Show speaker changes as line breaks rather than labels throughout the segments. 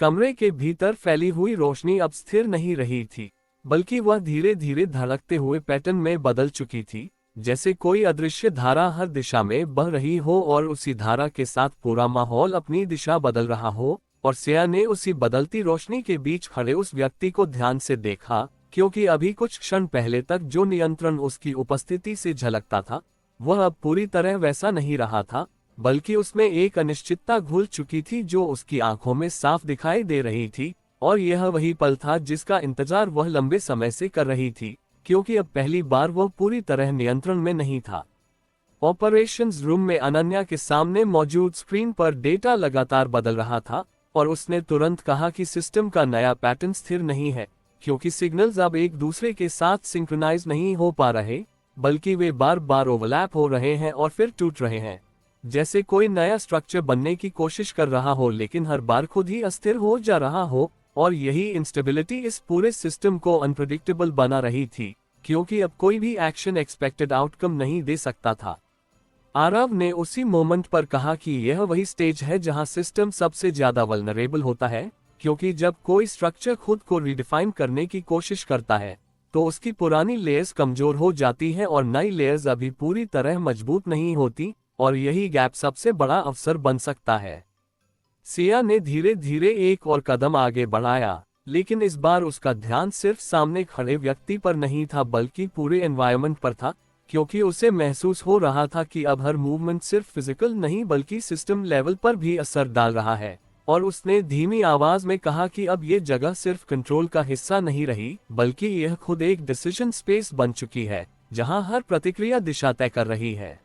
कमरे के भीतर फैली हुई रोशनी अब स्थिर नहीं रही थी, बल्कि वह धीरे धीरे धड़कते हुए पैटर्न में बदल चुकी थी, जैसे कोई अदृश्य धारा हर दिशा में बह रही हो और उसी धारा के साथ पूरा माहौल अपनी दिशा बदल रहा हो। और सिया ने उसी बदलती रोशनी के बीच खड़े उस व्यक्ति को ध्यान से देखा, क्योंकि अभी कुछ क्षण पहले तक जो नियंत्रण उसकी उपस्थिति से झलकता था, वह अब पूरी तरह वैसा नहीं रहा था, बल्कि उसमें एक अनिश्चितता घुल चुकी थी जो उसकी आंखों में साफ दिखाई दे रही थी। और यह वही पल था जिसका इंतजार वह लंबे समय से कर रही थी, क्योंकि अब पहली बार वह पूरी तरह नियंत्रण में नहीं था। ऑपरेशंस रूम में अनन्या के सामने मौजूद स्क्रीन पर डेटा लगातार बदल रहा था, और उसने तुरंत कहा कि सिस्टम का नया पैटर्न स्थिर नहीं है, क्योंकि सिग्नल्स अब एक दूसरे के साथ सिंक्रोनाइज नहीं हो पा रहे, बल्कि वे बार बार ओवरलैप हो रहे हैं और फिर टूट रहे हैं, जैसे कोई नया स्ट्रक्चर बनने की कोशिश कर रहा हो लेकिन हर बार खुद ही अस्थिर हो जा रहा हो। और यही इंस्टेबिलिटी इस पूरे सिस्टम को अनप्रेडिक्टेबल बना रही थी, क्योंकि अब कोई भी एक्शन एक्सपेक्टेड आउटकम नहीं दे सकता था। आरव ने उसी मोमेंट पर कहा कि यह वही स्टेज है जहां सिस्टम सबसे ज्यादा वल्नरेबल होता है, क्योंकि जब कोई स्ट्रक्चर खुद को रिडिफाइन करने की कोशिश करता है तो उसकी पुरानी लेयर्स कमजोर हो जाती है और नई लेयर्स अभी पूरी तरह मजबूत नहीं होती, और यही गैप सबसे बड़ा अवसर बन सकता है। सिया ने धीरे धीरे एक और कदम आगे बढ़ाया, लेकिन इस बार उसका ध्यान सिर्फ सामने खड़े व्यक्ति पर नहीं था बल्कि पूरे एनवायरनमेंट पर था, क्योंकि उसे महसूस हो रहा था कि अब हर मूवमेंट सिर्फ फिजिकल नहीं बल्कि सिस्टम लेवल पर भी असर डाल रहा है। और उसने धीमी आवाज में कहा कि अब ये जगह सिर्फ कंट्रोल का हिस्सा नहीं रही, बल्कि यह खुद एक डिसीजन स्पेस बन चुकी है, जहां हर प्रतिक्रिया दिशा तय कर रही है।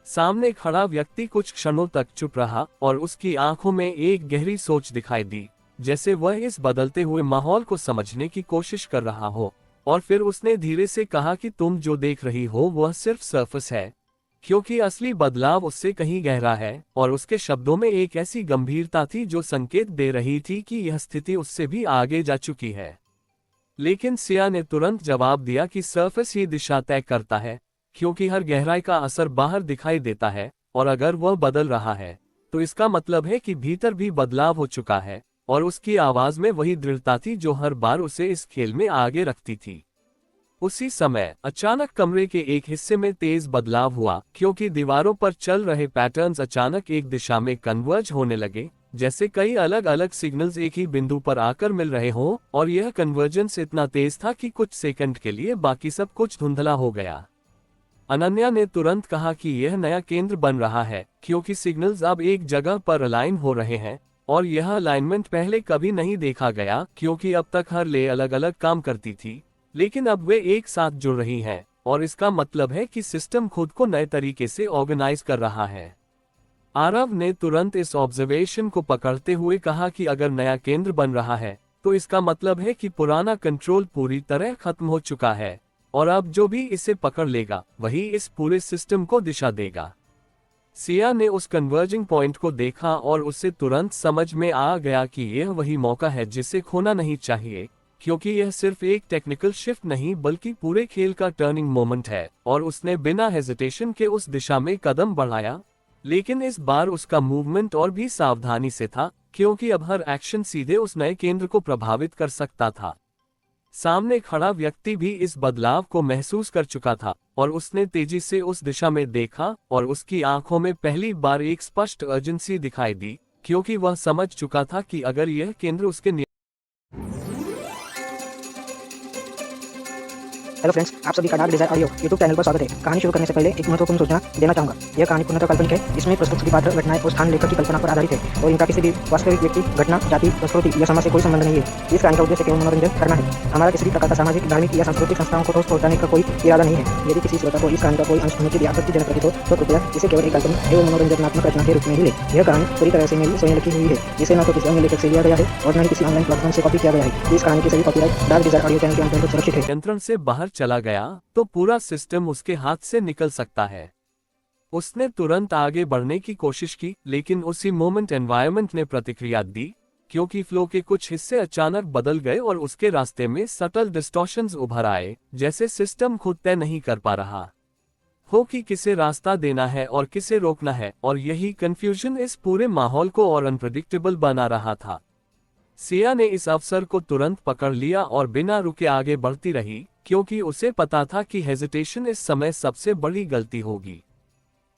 सामने खड़ा व्यक्ति कुछ क्षणों तक चुप रहा और उसकी आंखों में एक गहरी सोच दिखाई दी, जैसे वह इस बदलते हुए माहौल को समझने की कोशिश कर रहा हो। और फिर उसने धीरे से कहा कि तुम जो देख रही हो वह सिर्फ सरफेस है, क्योंकि असली बदलाव उससे कहीं गहरा है। और उसके शब्दों में एक ऐसी गंभीरता थी जो संकेत दे रही थी कि यह स्थिति उससे भी आगे जा चुकी है। लेकिन सिया ने तुरंत जवाब दिया कि सरफेस ही दिशा तय करता है, क्योंकि हर गहराई का असर बाहर दिखाई देता है, और अगर वह बदल रहा है तो इसका मतलब है कि भीतर भी बदलाव हो चुका है। और उसकी आवाज में वही दृढ़ता थी जो हर बार उसे इस खेल में आगे रखती थी। उसी समय अचानक कमरे के एक हिस्से में तेज बदलाव हुआ, क्योंकि दीवारों पर चल रहे पैटर्न्स अचानक एक दिशा में कन्वर्ज होने लगे, जैसे कई अलग अलग सिग्नल्स एक ही बिंदु पर आकर मिल रहे हों। और यह कन्वर्जेंस इतना तेज था कि कुछ सेकंड के लिए बाकी सब कुछ धुंधला हो गया। अनन्या ने तुरंत कहा कि यह नया केंद्र बन रहा है, क्योंकि सिग्नल्स अब एक जगह पर अलाइन हो रहे हैं, और यह अलाइनमेंट पहले कभी नहीं देखा गया, क्योंकि अब तक हर ले अलग अलग काम करती थी, लेकिन अब वे एक साथ जुड़ रही हैं, और इसका मतलब है कि सिस्टम खुद को नए तरीके से ऑर्गेनाइज कर रहा है। आरव ने तुरंत इस ऑब्जर्वेशन को पकड़ते हुए कहा कि अगर नया केंद्र बन रहा है तो इसका मतलब है कि पुराना कंट्रोल पूरी तरह खत्म हो चुका है, और अब जो भी इसे पकड़ लेगा वही इस पूरे सिस्टम को दिशा देगा। सिया ने उस कन्वर्जिंग पॉइंट को देखा और उसे तुरंत समझ में आ गया कि यह वही मौका है जिसे खोना नहीं चाहिए, क्योंकि यह सिर्फ एक टेक्निकल शिफ्ट नहीं बल्कि पूरे खेल का टर्निंग मोमेंट है। और उसने बिना हेजिटेशन के उस दिशा में कदम बढ़ाया, लेकिन इस बार उसका मूवमेंट और भी सावधानी से था, क्योंकि अब हर एक्शन सीधे उस नए केंद्र को प्रभावित कर सकता था। सामने खड़ा व्यक्ति भी इस बदलाव को महसूस कर चुका था, और उसने तेजी से उस दिशा में देखा, और उसकी आंखों में पहली बार एक स्पष्ट अर्जेंसी दिखाई दी, क्योंकि वह समझ चुका था कि अगर यह केंद्र उसके
हेलो फ्रेंड्स, आप सभी का dark desire audio YouTube channel पर स्वागत है। कहानी शुरू करने से पहले एक महत्वपूर्ण सूचना देना चाहूंगा। यह कहानी पूर्णतः काल्पनिक है। इसमें प्रस्तुत सभी पात्र, घटनाएं और स्थान लेखक की कल्पना पर आधारित है और इनका किसी भी वास्तविक व्यक्ति, घटना, जाति, संस्कृति या समाज से कोई संबंध नहीं है। इस कहानी का उद्देश्य केवल मनोरंजन करना है। हमारा किसी भी प्रकार का सामाजिक, धार्मिक या सांस्कृतिक संस्थाओं को ठोस पहुंचाने का कोई इरादा नहीं है। यदि किसी श्रोता को इस कहानी का कोई अंश सुनने के लिए आपत्तिजनक प्रतीत हो तो कृपया इसे केवल एक काल्पनिक एवं मनोरंजनात्मक रचना के रूप में ही ले। यह कहानी पूरी तरह से मेरी स्वयं लिखी हुई है, जिसे न तो किसी अन्य लेखक से लिया गया है और न ही किसी ऑनलाइन प्लेटफॉर्म से कॉपी किया गया है। इस कहानी की सभी copyright dark desire audio channel के अंतर्गत सुरक्षित है।
नियंत्रण से बाहर चला गया तो पूरा सिस्टम उसके हाथ से निकल सकता है। उसने तुरंत आगे बढ़ने की कोशिश की, लेकिन उसी मोमेंट एनवायरनमेंट ने प्रतिक्रिया दी, क्योंकि फ्लो के कुछ हिस्से अचानक बदल गए और उसके रास्ते में सटल डिस्टॉर्शंस उभर आए, जैसे सिस्टम खुद तय नहीं कर पा रहा हो कि किसे रास्ता देना है और किसे रोकना है। और यही कंफ्यूजन इस पूरे माहौल को और अनप्रेडिक्टेबल बना रहा था। सिया ने इस अवसर को तुरंत पकड़ लिया और बिना रुके आगे बढ़ती रही, क्योंकि उसे पता था कि हेजिटेशन इस समय सबसे बड़ी गलती होगी।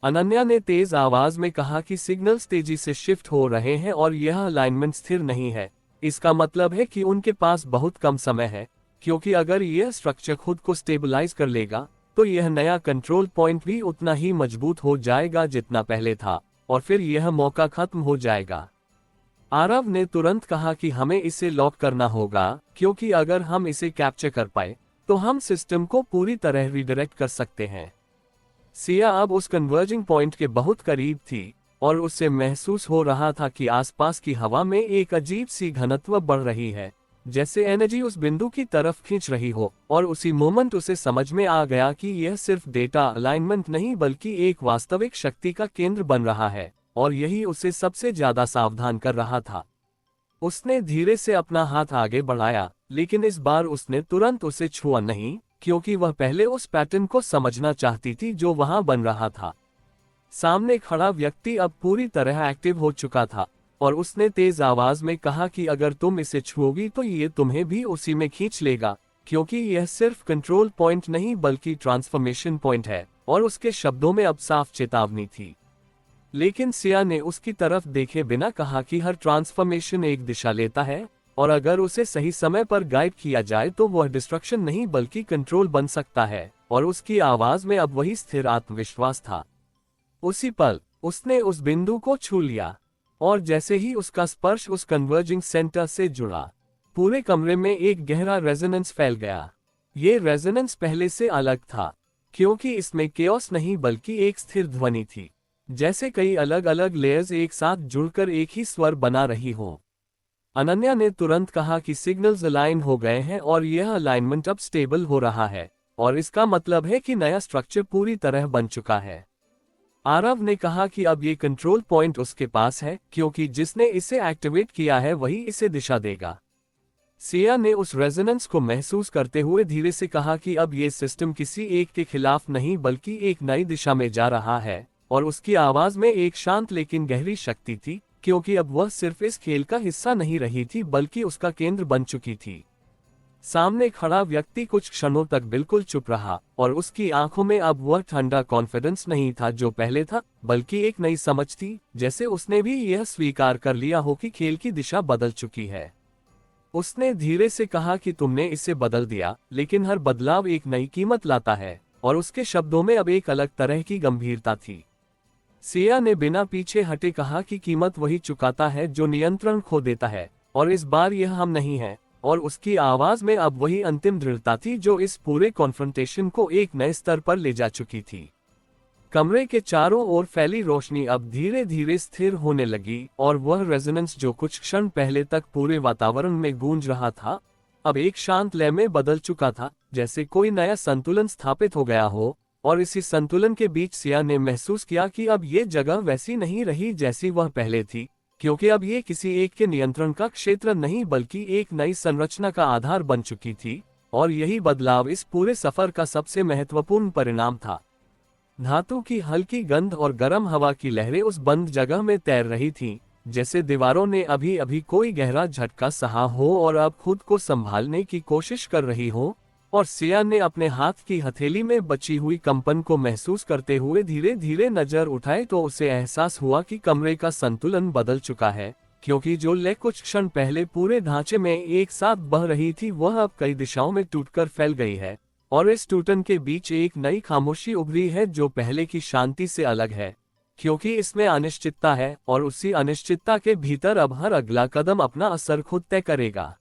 अनन्या ने तेज आवाज में कहा कि सिग्नल्स तेजी से शिफ्ट हो रहे हैं और यह अलाइनमेंट स्थिर नहीं है। इसका मतलब है कि उनके पास बहुत कम समय है, क्योंकि अगर यह स्ट्रक्चर खुद को स्टेबलाइज कर लेगा तो यह नया कंट्रोल पॉइंट भी उतना ही मजबूत हो जाएगा जितना पहले था, और फिर यह मौका खत्म हो जाएगा। आरव ने तुरंत कहा कि हमें इसे लॉक करना होगा, क्योंकि अगर हम इसे कैप्चर कर पाए तो हम सिस्टम को पूरी तरह रिडायरेक्ट कर सकते हैं। सिया अब उस कन्वर्जिंग पॉइंट के बहुत करीब थी और उससे महसूस हो रहा था कि आसपास की हवा में एक अजीब सी घनत्व बढ़ रही है, जैसे एनर्जी उस बिंदु की तरफ खींच रही हो। और उसी मोमेंट उसे समझ में आ गया कि यह सिर्फ डेटा अलाइनमेंट नहीं बल्कि एक वास्तविक शक्ति का केंद्र बन रहा है, और यही उसे सबसे ज्यादा सावधान कर रहा था। उसने धीरे से अपना हाथ आगे बढ़ाया, लेकिन इस बार उसने तुरंत उसे छुआ नहीं, क्योंकि वह पहले उस पैटर्न को समझना चाहती थी जो वहां बन रहा था। सामने खड़ा व्यक्ति अब पूरी तरह एक्टिव हो चुका था, और उसने तेज आवाज में कहा कि अगर तुम इसे छुओगी तो ये तुम्हें भी उसी में खींच लेगा, क्योंकि यह सिर्फ कंट्रोल पॉइंट नहीं बल्कि ट्रांसफॉर्मेशन पॉइंट है। और उसके शब्दों में अब साफ चेतावनी थी। लेकिन सिया ने उसकी तरफ देखे बिना कहा कि हर ट्रांसफॉर्मेशन एक दिशा लेता है, और अगर उसे सही समय पर गाइड किया जाए तो वह डिस्ट्रक्शन नहीं बल्कि कंट्रोल बन सकता है। और उसकी आवाज में अब वही स्थिर आत्मविश्वास था। उसी पल उसने उस बिंदु को छू लिया, और जैसे ही उसका स्पर्श उस कन्वर्जिंग सेंटर से जुड़ा, पूरे कमरे में एक गहरा रेजोनेंस फैल गया। ये रेजोनेंस पहले से अलग था, क्योंकि इसमें केओस नहीं बल्कि एक स्थिर ध्वनि थी, जैसे कई अलग अलग लेयर्स एक साथ जुड़कर एक ही स्वर बना रही हो। अनन्या ने तुरंत कहा कि सिग्नल्स अलाइन हो गए हैं और यह अलाइनमेंट अब स्टेबल हो रहा है, और इसका मतलब है कि नया स्ट्रक्चर पूरी तरह बन चुका है। आरव ने कहा कि अब ये कंट्रोल पॉइंट उसके पास है, क्योंकि जिसने इसे एक्टिवेट किया है वही इसे दिशा देगा। सिया ने उस रेजोनेंस को महसूस करते हुए धीरे से कहा कि अब ये सिस्टम किसी एक के खिलाफ नहीं बल्कि एक नई दिशा में जा रहा है, और उसकी आवाज में एक शांत लेकिन गहरी शक्ति थी, क्योंकि अब वह सिर्फ इस खेल का हिस्सा नहीं रही थी बल्कि उसका केंद्र बन चुकी थी। सामने खड़ा व्यक्ति कुछ क्षणों तक बिल्कुल चुप रहा, और उसकी आंखों में अब वह ठंडा कॉन्फिडेंस नहीं था जो पहले था, बल्कि एक नई समझ थी, जैसे उसने भी यह स्वीकार कर लिया हो कि खेल की दिशा बदल चुकी है। उसने धीरे से कहा कि तुमने इसे बदल दिया, लेकिन हर बदलाव एक नई कीमत लाता है, और उसके शब्दों में अब एक अलग तरह की गंभीरता थी। सिया ने बिना पीछे हटे कहा कि कीमत वही चुकाता है जो नियंत्रण खो देता है, और इस बार यह हम नहीं है। और उसकी आवाज में अब वही अंतिम दृढ़ता थी जो इस पूरे कॉन्फ्रंटेशन को एक नए स्तर पर ले जा चुकी थी। कमरे के चारों ओर फैली रोशनी अब धीरे धीरे स्थिर होने लगी, और वह रेजोनेंस जो कुछ क्षण पहले तक पूरे वातावरण में गूंज रहा था, अब एक शांत लय में बदल चुका था, जैसे कोई नया संतुलन स्थापित हो गया हो। और इसी संतुलन के बीच सिया ने महसूस किया कि अब ये जगह वैसी नहीं रही जैसी वह पहले थी, क्योंकि अब ये किसी एक के नियंत्रण का क्षेत्र नहीं बल्कि एक नई संरचना का आधार बन चुकी थी। और यही बदलाव इस पूरे सफर का सबसे महत्वपूर्ण परिणाम था। धातु की हल्की गंध और गर्म हवा की लहरें उस बंद जगह में तैर रही थीं, जैसे दीवारों ने अभी अभी कोई गहरा झटका सहा हो और अब खुद को संभालने की कोशिश कर रही हो। और सिया ने अपने हाथ की हथेली में बची हुई कंपन को महसूस करते हुए धीरे धीरे नजर उठाए तो उसे एहसास हुआ कि कमरे का संतुलन बदल चुका है, क्योंकि जो लय कुछ क्षण पहले पूरे ढांचे में एक साथ बह रही थी वह अब कई दिशाओं में टूटकर फैल गई है। और इस टूटन के बीच एक नई खामोशी उभरी है जो पहले की शांति से अलग है, क्योंकि इसमें अनिश्चितता है, और उसी अनिश्चितता के भीतर अब हर अगला कदम अपना असर खुद तय करेगा।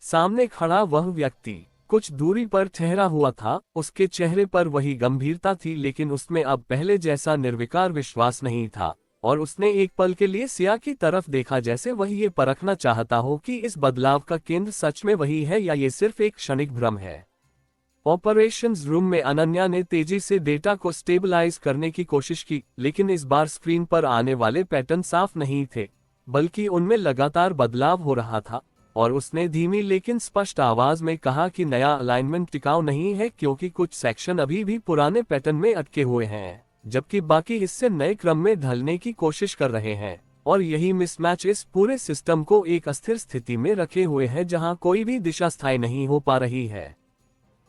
सामने खड़ा वह व्यक्ति कुछ दूरी पर ठहरा हुआ था, उसके चेहरे पर वही गंभीरता थी, लेकिन उसमें अब पहले जैसा निर्विकार विश्वास नहीं था। और उसने एक पल के लिए सिया की तरफ देखा, जैसे वह ये परखना चाहता हो कि इस बदलाव का केंद्र सच में वही है या ये सिर्फ एक क्षणिक भ्रम है। ऑपरेशंस रूम में अनन्या ने तेजी से डेटा को स्टेबलाइज करने की कोशिश की, लेकिन इस बार स्क्रीन पर आने वाले पैटर्न साफ नहीं थे, बल्कि उनमें लगातार बदलाव हो रहा था। और उसने धीमी लेकिन स्पष्ट आवाज में कहा कि नया अलाइनमेंट टिकाऊ नहीं है, क्योंकि कुछ सेक्शन अभी भी पुराने पैटर्न में अटके हुए हैं, जबकि बाकी हिस्से नए क्रम में ढलने की कोशिश कर रहे हैं। और यही मिसमैच इस पूरे सिस्टम को एक अस्थिर स्थिति में रखे हुए है जहां कोई भी दिशा स्थायी नहीं हो पा रही है।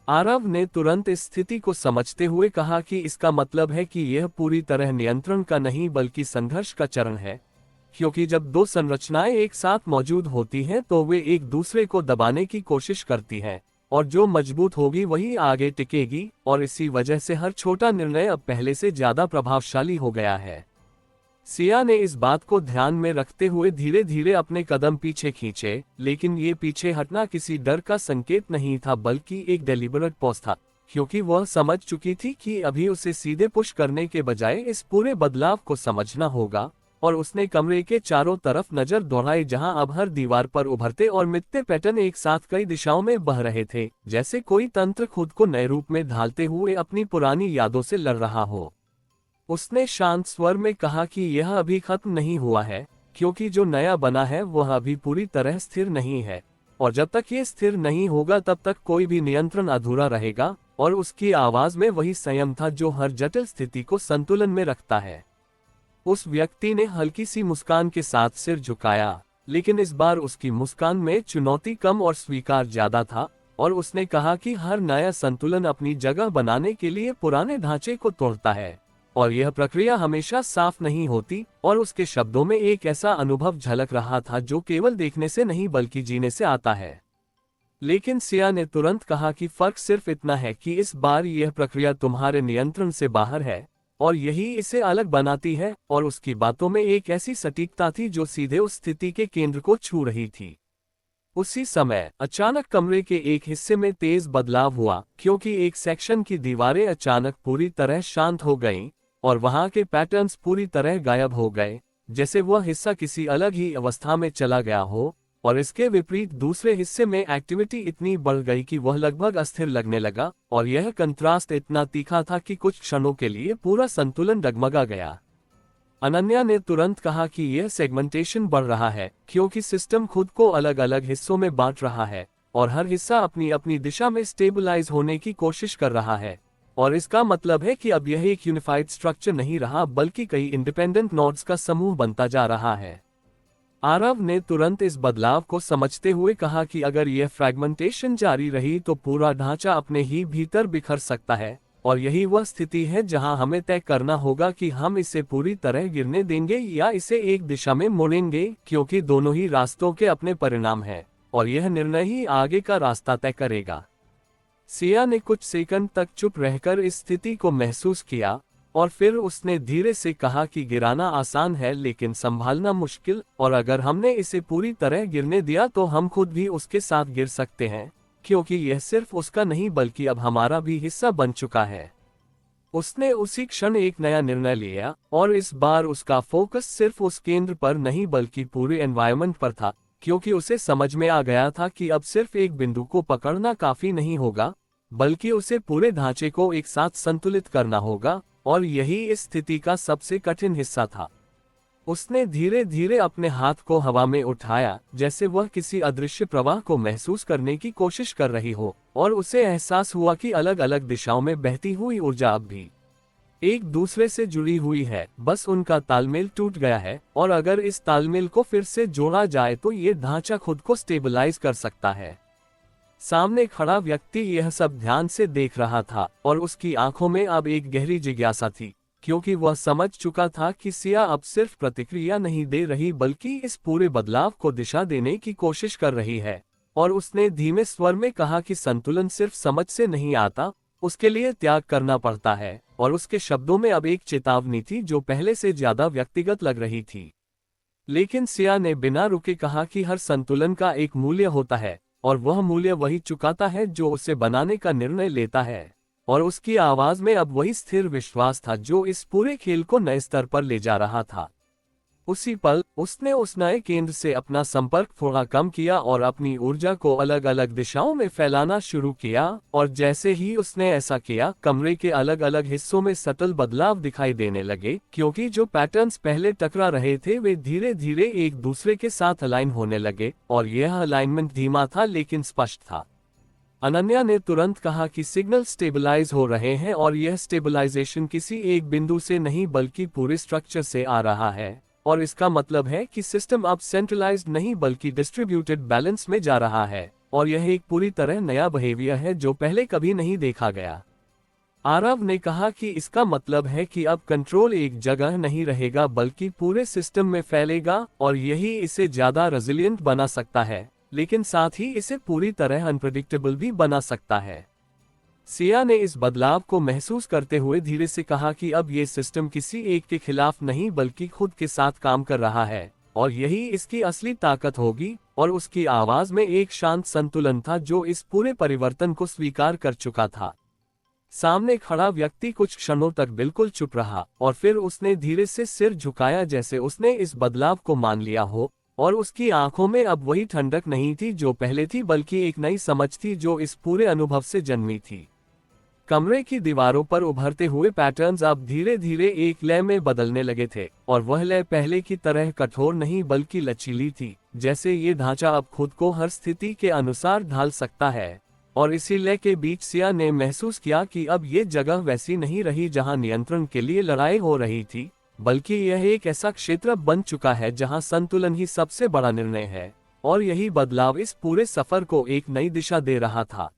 आरव ने तुरंत इस स्थिति को समझते हुए कहा कि इसका मतलब है कि यह पूरी तरह नियंत्रण का नहीं बल्कि संघर्ष का चरण है, क्योंकि जब दो संरचनाएं एक साथ मौजूद होती हैं तो वे एक दूसरे को दबाने की कोशिश करती हैं, और जो मजबूत होगी वही आगे टिकेगी, और इसी वजह से हर छोटा निर्णय अब पहले से ज्यादा प्रभावशाली हो गया है। सिया ने इस बात को ध्यान में रखते हुए धीरे धीरे अपने कदम पीछे खींचे, लेकिन ये पीछे हटना किसी डर का संकेत नहीं था बल्कि एक डेलिबरेट पॉज था, क्योंकि वह समझ चुकी थी कि अभी उसे सीधे पुश करने के बजाय इस पूरे बदलाव को समझना होगा। और उसने कमरे के चारों तरफ नजर दौड़ाई जहां अब हर दीवार पर उभरते और मिटते पैटर्न एक साथ कई दिशाओं में बह रहे थे, जैसे कोई तंत्र खुद को नए रूप में ढालते हुए अपनी पुरानी यादों से लड़ रहा हो। उसने शांत स्वर में कहा कि यह अभी खत्म नहीं हुआ है, क्योंकि जो नया बना है वह अभी पूरी तरह स्थिर नहीं है, और जब तक ये स्थिर नहीं होगा तब तक कोई भी नियंत्रण अधूरा रहेगा। और उसकी आवाज में वही संयम था जो हर जटिल स्थिति को संतुलन में रखता है। उस व्यक्ति ने हल्की सी मुस्कान के साथ सिर झुकाया, लेकिन इस बार उसकी मुस्कान में चुनौती कम और स्वीकार ज्यादा था, और उसने कहा कि हर नया संतुलन अपनी जगह बनाने के लिए पुराने ढांचे को तोड़ता है, और यह प्रक्रिया हमेशा साफ नहीं होती। और उसके शब्दों में एक ऐसा अनुभव झलक रहा था जो केवल देखने से नहीं बल्कि जीने से आता है। लेकिन सिया ने तुरंत कहा कि फर्क सिर्फ इतना है कि इस बार यह प्रक्रिया तुम्हारे नियंत्रण से बाहर है, और यही इसे अलग बनाती है। और उसकी बातों में एक ऐसी सटीकता थी जो सीधे उस स्थिति के केंद्र को छू रही थी। उसी समय अचानक कमरे के एक हिस्से में तेज बदलाव हुआ, क्योंकि एक सेक्शन की दीवारें अचानक पूरी तरह शांत हो गईं, और वहां के पैटर्न्स पूरी तरह गायब हो गए, जैसे वह हिस्सा किसी अलग ही अवस्था में चला गया हो। और इसके विपरीत दूसरे हिस्से में एक्टिविटी इतनी बढ़ गई कि वह लगभग अस्थिर लगने लगा, और यह कंट्रास्ट इतना तीखा था कि कुछ क्षणों के लिए पूरा संतुलन डगमगा गया। अनन्या ने तुरंत कहा कि यह सेगमेंटेशन बढ़ रहा है, क्योंकि सिस्टम खुद को अलग अलग हिस्सों में बांट रहा है, और हर हिस्सा अपनी अपनी दिशा में स्टेबलाइज होने की कोशिश कर रहा है। और इसका मतलब है कि अब यह एक यूनिफाइड स्ट्रक्चर नहीं रहा बल्कि कई इंडिपेंडेंट नोड्स का समूह बनता जा रहा है। आरव ने तुरंत इस बदलाव को समझते हुए कहा कि अगर यह फ्रैगमेंटेशन जारी रही तो पूरा ढांचा अपने ही भीतर बिखर सकता है, और यही वह स्थिति है जहां हमें तय करना होगा कि हम इसे पूरी तरह गिरने देंगे या इसे एक दिशा में मोड़ेंगे, क्योंकि दोनों ही रास्तों के अपने परिणाम हैं, और यह निर्णय ही आगे का रास्ता तय करेगा। सिया ने कुछ सेकंड तक चुप रहकर इस स्थिति को महसूस किया, और फिर उसने धीरे से कहा कि गिराना आसान है लेकिन संभालना मुश्किल, और अगर हमने इसे पूरी तरह गिरने दिया तो हम खुद भी उसके साथ गिर सकते हैं, क्योंकि यह सिर्फ उसका नहीं बल्कि अब हमारा भी हिस्सा बन चुका है। उसने उसी क्षण एक नया निर्णय लिया, और इस बार उसका फोकस सिर्फ उस केंद्र पर नहीं बल्कि पूरे एनवायरनमेंट पर था, क्योंकि उसे समझ में आ गया था कि अब सिर्फ एक बिंदु को पकड़ना काफी नहीं होगा, बल्कि उसे पूरे ढांचे को एक साथ संतुलित करना होगा। और यही इस स्थिति का सबसे कठिन हिस्सा था। उसने धीरे धीरे अपने हाथ को हवा में उठाया, जैसे वह किसी अदृश्य प्रवाह को महसूस करने की कोशिश कर रही हो, और उसे एहसास हुआ कि अलग अलग दिशाओं में बहती हुई ऊर्जा अब भी एक दूसरे से जुड़ी हुई है, बस उनका तालमेल टूट गया है, और अगर इस तालमेल को फिर से जोड़ा जाए तो ये ढांचा खुद को स्टेबलाइज कर सकता है। सामने खड़ा व्यक्ति यह सब ध्यान से देख रहा था, और उसकी आंखों में अब एक गहरी जिज्ञासा थी, क्योंकि वह समझ चुका था कि सिया अब सिर्फ प्रतिक्रिया नहीं दे रही बल्कि इस पूरे बदलाव को दिशा देने की कोशिश कर रही है। और उसने धीमे स्वर में कहा कि संतुलन सिर्फ समझ से नहीं आता, उसके लिए त्याग करना पड़ता है। और उसके शब्दों में अब एक चेतावनी थी जो पहले से ज्यादा व्यक्तिगत लग रही थी। लेकिन सिया ने बिना रुके कहा कि हर संतुलन का एक मूल्य होता है, और वह मूल्य वही चुकाता है जो उसे बनाने का निर्णय लेता है। और उसकी आवाज में अब वही स्थिर विश्वास था जो इस पूरे खेल को नए स्तर पर ले जा रहा था। उसी पल उसने उस नए केंद्र से अपना संपर्क थोड़ा कम किया और अपनी ऊर्जा को अलग अलग दिशाओं में फैलाना शुरू किया। और जैसे ही उसने ऐसा किया, कमरे के अलग अलग हिस्सों में सटल बदलाव दिखाई देने लगे, क्योंकि जो पैटर्न्स पहले टकरा रहे थे वे धीरे धीरे एक दूसरे के साथ अलाइन होने लगे, और यह अलाइनमेंट धीमा था लेकिन स्पष्ट था। अनन्या ने तुरंत कहा कि सिग्नल स्टेबलाइज हो रहे हैं, और यह स्टेबलाइजेशन किसी एक बिंदु से नहीं बल्कि पूरे स्ट्रक्चर से आ रहा है। और इसका मतलब है कि सिस्टम अब सेंट्रलाइज्ड नहीं बल्कि डिस्ट्रीब्यूटेड बैलेंस में जा रहा है, और यह एक पूरी तरह नया बिहेवियर है जो पहले कभी नहीं देखा गया। आरव ने कहा कि इसका मतलब है कि अब कंट्रोल एक जगह नहीं रहेगा बल्कि पूरे सिस्टम में फैलेगा, और यही इसे ज्यादा रेजिलिएंट बना सकता है, लेकिन साथ ही इसे पूरी तरह अनप्रेडिक्टेबल भी बना सकता है। सिया ने इस बदलाव को महसूस करते हुए धीरे से कहा कि अब ये सिस्टम किसी एक के खिलाफ नहीं बल्कि खुद के साथ काम कर रहा है, और यही इसकी असली ताकत होगी। और उसकी आवाज में एक शांत संतुलन था जो इस पूरे परिवर्तन को स्वीकार कर चुका था। सामने खड़ा व्यक्ति कुछ क्षणों तक बिल्कुल चुप रहा, और फिर उसने धीरे से सिर झुकाया जैसे उसने इस बदलाव को मान लिया हो, और उसकी आंखों में अब वही ठंडक नहीं थी जो पहले थी बल्कि एक नई समझ थी जो इस पूरे अनुभव से जन्मी थी। कमरे की दीवारों पर उभरते हुए पैटर्न्स अब धीरे धीरे एक लय में बदलने लगे थे, और वह लय पहले की तरह कठोर नहीं बल्कि लचीली थी, जैसे ये ढांचा अब खुद को हर स्थिति के अनुसार ढाल सकता है। और इसी लय के बीच सिया ने महसूस किया कि अब ये जगह वैसी नहीं रही जहां नियंत्रण के लिए लड़ाई हो रही थी, बल्कि यह एक ऐसा क्षेत्र बन चुका है जहां संतुलन ही सबसे बड़ा निर्णय है, और यही बदलाव इस पूरे सफर को एक नई दिशा दे रहा था।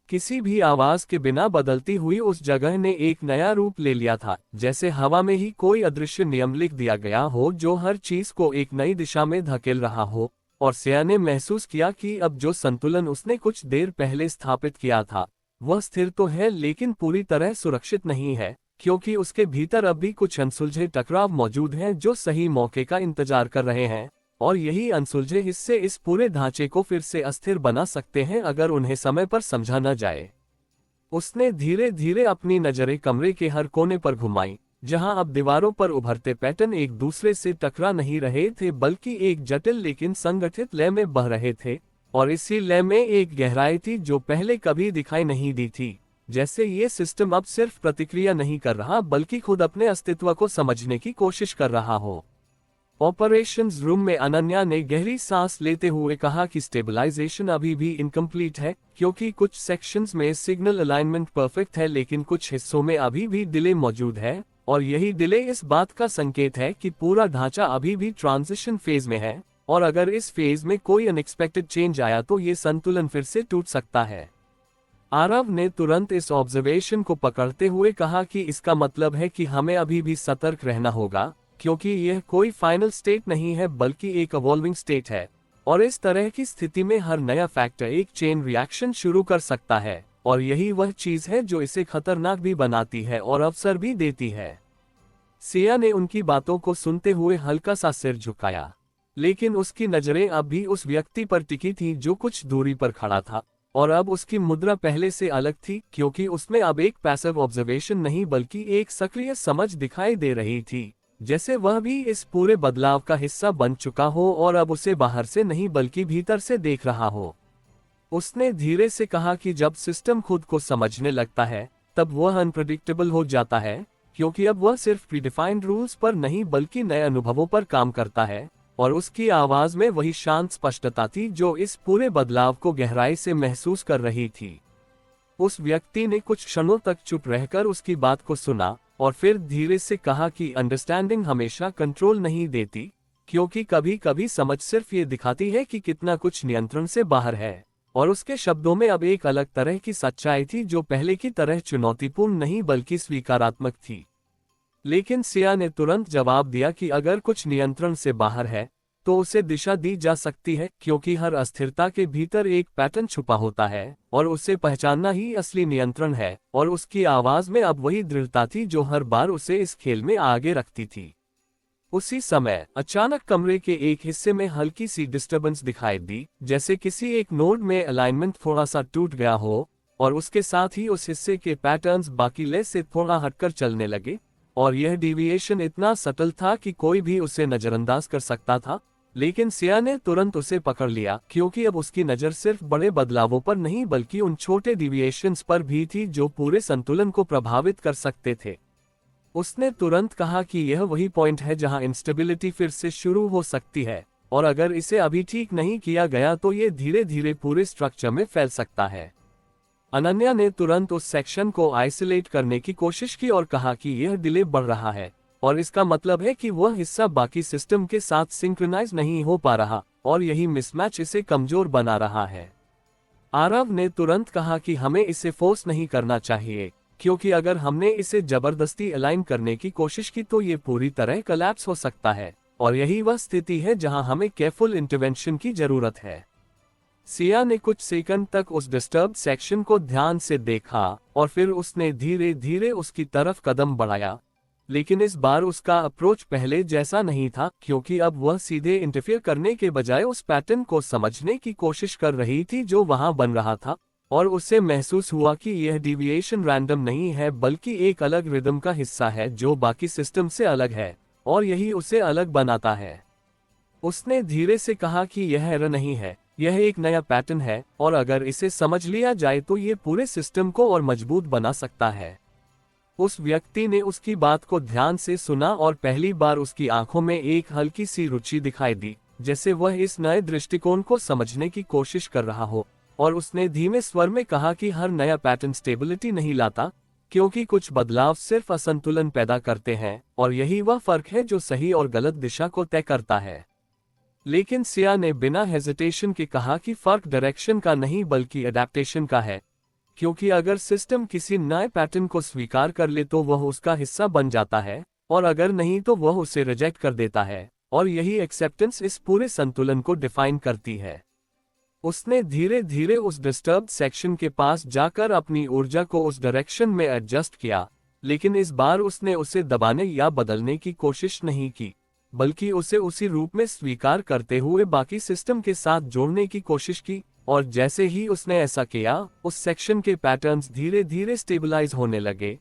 किसी भी आवाज के बिना बदलती हुई उस जगह ने एक नया रूप ले लिया था, जैसे हवा में ही कोई अदृश्य नियम लिख दिया गया हो जो हर चीज को एक नई दिशा में धकेल रहा हो। और सिया ने महसूस किया कि अब जो संतुलन उसने कुछ देर पहले स्थापित किया था वह स्थिर तो है लेकिन पूरी तरह सुरक्षित नहीं है, क्योंकि उसके भीतर अब भी कुछ अनसुलझे टकराव मौजूद हैं जो सही मौके का इंतजार कर रहे हैं, और यही अनसुलझे हिस्से इस पूरे ढांचे को फिर से अस्थिर बना सकते हैं अगर उन्हें समय पर समझा न जाए। उसने धीरे धीरे अपनी नजरें कमरे के हर कोने पर घुमाई, जहां अब दीवारों पर उभरते पैटर्न एक दूसरे से टकरा नहीं रहे थे बल्कि एक जटिल लेकिन संगठित लय में बह रहे थे, और इसी लय में एक गहराई थी जो पहले कभी दिखाई नहीं दी थी, जैसे ये सिस्टम अब सिर्फ प्रतिक्रिया नहीं कर रहा बल्कि खुद अपने अस्तित्व को समझने की कोशिश कर रहा हो। ऑपरेशंस रूम में अनन्या ने गहरी सांस लेते हुए कहा कि स्टेबलाइजेशन अभी भी इनकम्प्लीट है, क्योंकि कुछ सेक्शंस में सिग्नल अलाइनमेंट परफेक्ट है लेकिन कुछ हिस्सों में अभी भी डिले मौजूद है, और यही डिले इस बात का संकेत है कि पूरा ढांचा अभी भी ट्रांजिशन फेज में है, और अगर इस फेज में कोई अनएक्सपेक्टेड चेंज आया तो ये संतुलन फिर से टूट सकता है। आरव ने तुरंत इस ऑब्जर्वेशन को पकड़ते हुए कहा कि इसका मतलब है कि हमें अभी भी सतर्क रहना होगा, क्योंकि यह कोई फाइनल स्टेट नहीं है बल्कि एक इवॉल्विंग स्टेट है, और इस तरह की स्थिति में हर नया फैक्टर एक चेन रिएक्शन शुरू कर सकता है, और यही वह चीज है जो इसे खतरनाक भी बनाती है और अवसर भी देती है। सिया ने उनकी बातों को सुनते हुए हल्का सा सिर झुकाया, लेकिन उसकी नजरें अब भी उस व्यक्ति पर टिकी थी जो कुछ दूरी पर खड़ा था, और अब उसकी मुद्रा पहले से अलग थी, क्योंकि उसमें अब एक पैसिव ऑब्जर्वेशन नहीं बल्कि एक सक्रिय समझ दिखाई दे रही थी, जैसे वह भी इस पूरे बदलाव का हिस्सा बन चुका हो और अब उसे बाहर से नहीं बल्कि भीतर से देख रहा हो। उसने धीरे से कहा कि जब सिस्टम खुद को समझने लगता है तब वह अनप्रेडिक्टेबल हो जाता है, क्योंकि अब वह सिर्फ प्रीडिफाइंड रूल्स पर नहीं बल्कि नए अनुभवों पर काम करता है, और उसकी आवाज में वही शांत स्पष्टता थी जो इस पूरे बदलाव को गहराई से महसूस कर रही थी। उस व्यक्ति ने कुछ क्षणों तक चुप रहकर उसकी बात को सुना, और फिर धीरे से कहा कि अंडरस्टैंडिंग हमेशा कंट्रोल नहीं देती, क्योंकि कभी कभी समझ सिर्फ ये दिखाती है कि कितना कुछ नियंत्रण से बाहर है। और उसके शब्दों में अब एक अलग तरह की सच्चाई थी जो पहले की तरह चुनौतीपूर्ण नहीं बल्कि स्वीकारात्मक थी। लेकिन सिया ने तुरंत जवाब दिया कि अगर कुछ नियंत्रण से बाहर है तो उसे दिशा दी जा सकती है, क्योंकि हर अस्थिरता के भीतर एक पैटर्न छुपा होता है, और उसे पहचानना ही असली नियंत्रण है। और उसकी आवाज में अब वही दृढ़ता थी जो हर बार उसे इस खेल में आगे रखती थी। उसी समय अचानक कमरे के एक हिस्से में हल्की सी डिस्टर्बेंस दिखाई दी, जैसे किसी एक नोड में अलाइनमेंट थोड़ा सा टूट गया हो, और उसके साथ ही उस हिस्से के पैटर्न्स बाकी ले से थोड़ा हटकर चलने लगे, और यह डिविएशन इतना सटल था कि कोई भी उसे नजरअंदाज कर सकता था। लेकिन सिया ने तुरंत उसे पकड़ लिया, क्योंकि अब उसकी नजर सिर्फ बड़े बदलावों पर नहीं बल्कि उन छोटे डिविएशंस पर भी थी जो पूरे संतुलन को प्रभावित कर सकते थे। उसने तुरंत कहा कि यह वही पॉइंट है जहां इंस्टेबिलिटी फिर से शुरू हो सकती है, और अगर इसे अभी ठीक नहीं किया गया तो ये धीरे धीरे पूरे स्ट्रक्चर में फैल सकता है। अनन्या ने तुरंत उस सेक्शन को आइसोलेट करने की कोशिश की और कहा कि यह डिले बढ़ रहा है, और इसका मतलब है कि वह हिस्सा बाकी सिस्टम के साथ सिंक्रोनाइज नहीं हो पा रहा और यही मिसमैच इसे कमजोर बना रहा है। आरव ने तुरंत कहा कि हमें इसे फोर्स नहीं करना चाहिए, क्योंकि अगर हमने इसे जबरदस्ती अलाइन करने की कोशिश की तो ये पूरी तरह कोलैप्स हो सकता है, और यही वह स्थिति है जहां हमें केयरफुल इंटरवेंशन की जरूरत है। सिया ने कुछ सेकंड तक उस डिस्टर्ब सेक्शन को ध्यान से देखा और फिर उसने धीरे धीरे उसकी तरफ कदम बढ़ाया, लेकिन इस बार उसका अप्रोच पहले जैसा नहीं था, क्योंकि अब वह सीधे इंटरफेयर करने के बजाय उस पैटर्न को समझने की कोशिश कर रही थी जो वहां बन रहा था, और उसे महसूस हुआ कि यह डिविएशन रैंडम नहीं है बल्कि एक अलग रिदम का हिस्सा है जो बाकी सिस्टम से अलग है, और यही उसे अलग बनाता है। उसने धीरे से कहा कि यह एरर नहीं है, यह एक नया पैटर्न है, और अगर इसे समझ लिया जाए तो ये पूरे सिस्टम को और मजबूत बना सकता है। उस व्यक्ति ने उसकी बात को ध्यान से सुना और पहली बार उसकी आंखों में एक हल्की सी रुचि दिखाई दी, जैसे वह इस नए दृष्टिकोण को समझने की कोशिश कर रहा हो, और उसने धीमे स्वर में कहा कि हर नया पैटर्न स्टेबिलिटी नहीं लाता, क्योंकि कुछ बदलाव सिर्फ असंतुलन पैदा करते हैं, और यही वह फर्क है जो सही और गलत दिशा को तय करता है। लेकिन सिया ने बिना हेजिटेशन के कहा कि फर्क डायरेक्शन का नहीं बल्कि एडेप्टेशन का है, क्योंकि अगर सिस्टम किसी नए पैटर्न को स्वीकार कर ले तो वह उसका हिस्सा बन जाता है, और अगर नहीं तो वह उसे रिजेक्ट कर देता है, और यही एक्सेप्टेंस इस पूरे संतुलन को डिफाइन करती है। उसने धीरे धीरे उस डिस्टर्ब्ड सेक्शन के पास जाकर अपनी ऊर्जा को उस डायरेक्शन में एडजस्ट किया, लेकिन इस बार उसने उसे दबाने या बदलने की कोशिश नहीं की, बल्कि उसे उसी रूप में स्वीकार करते हुए बाकी सिस्टम के साथ जोड़ने की कोशिश की, और जैसे ही उसने ऐसा किया उस सेक्शन के पैटर्न्स धीरे धीरे स्टेबलाइज होने लगे।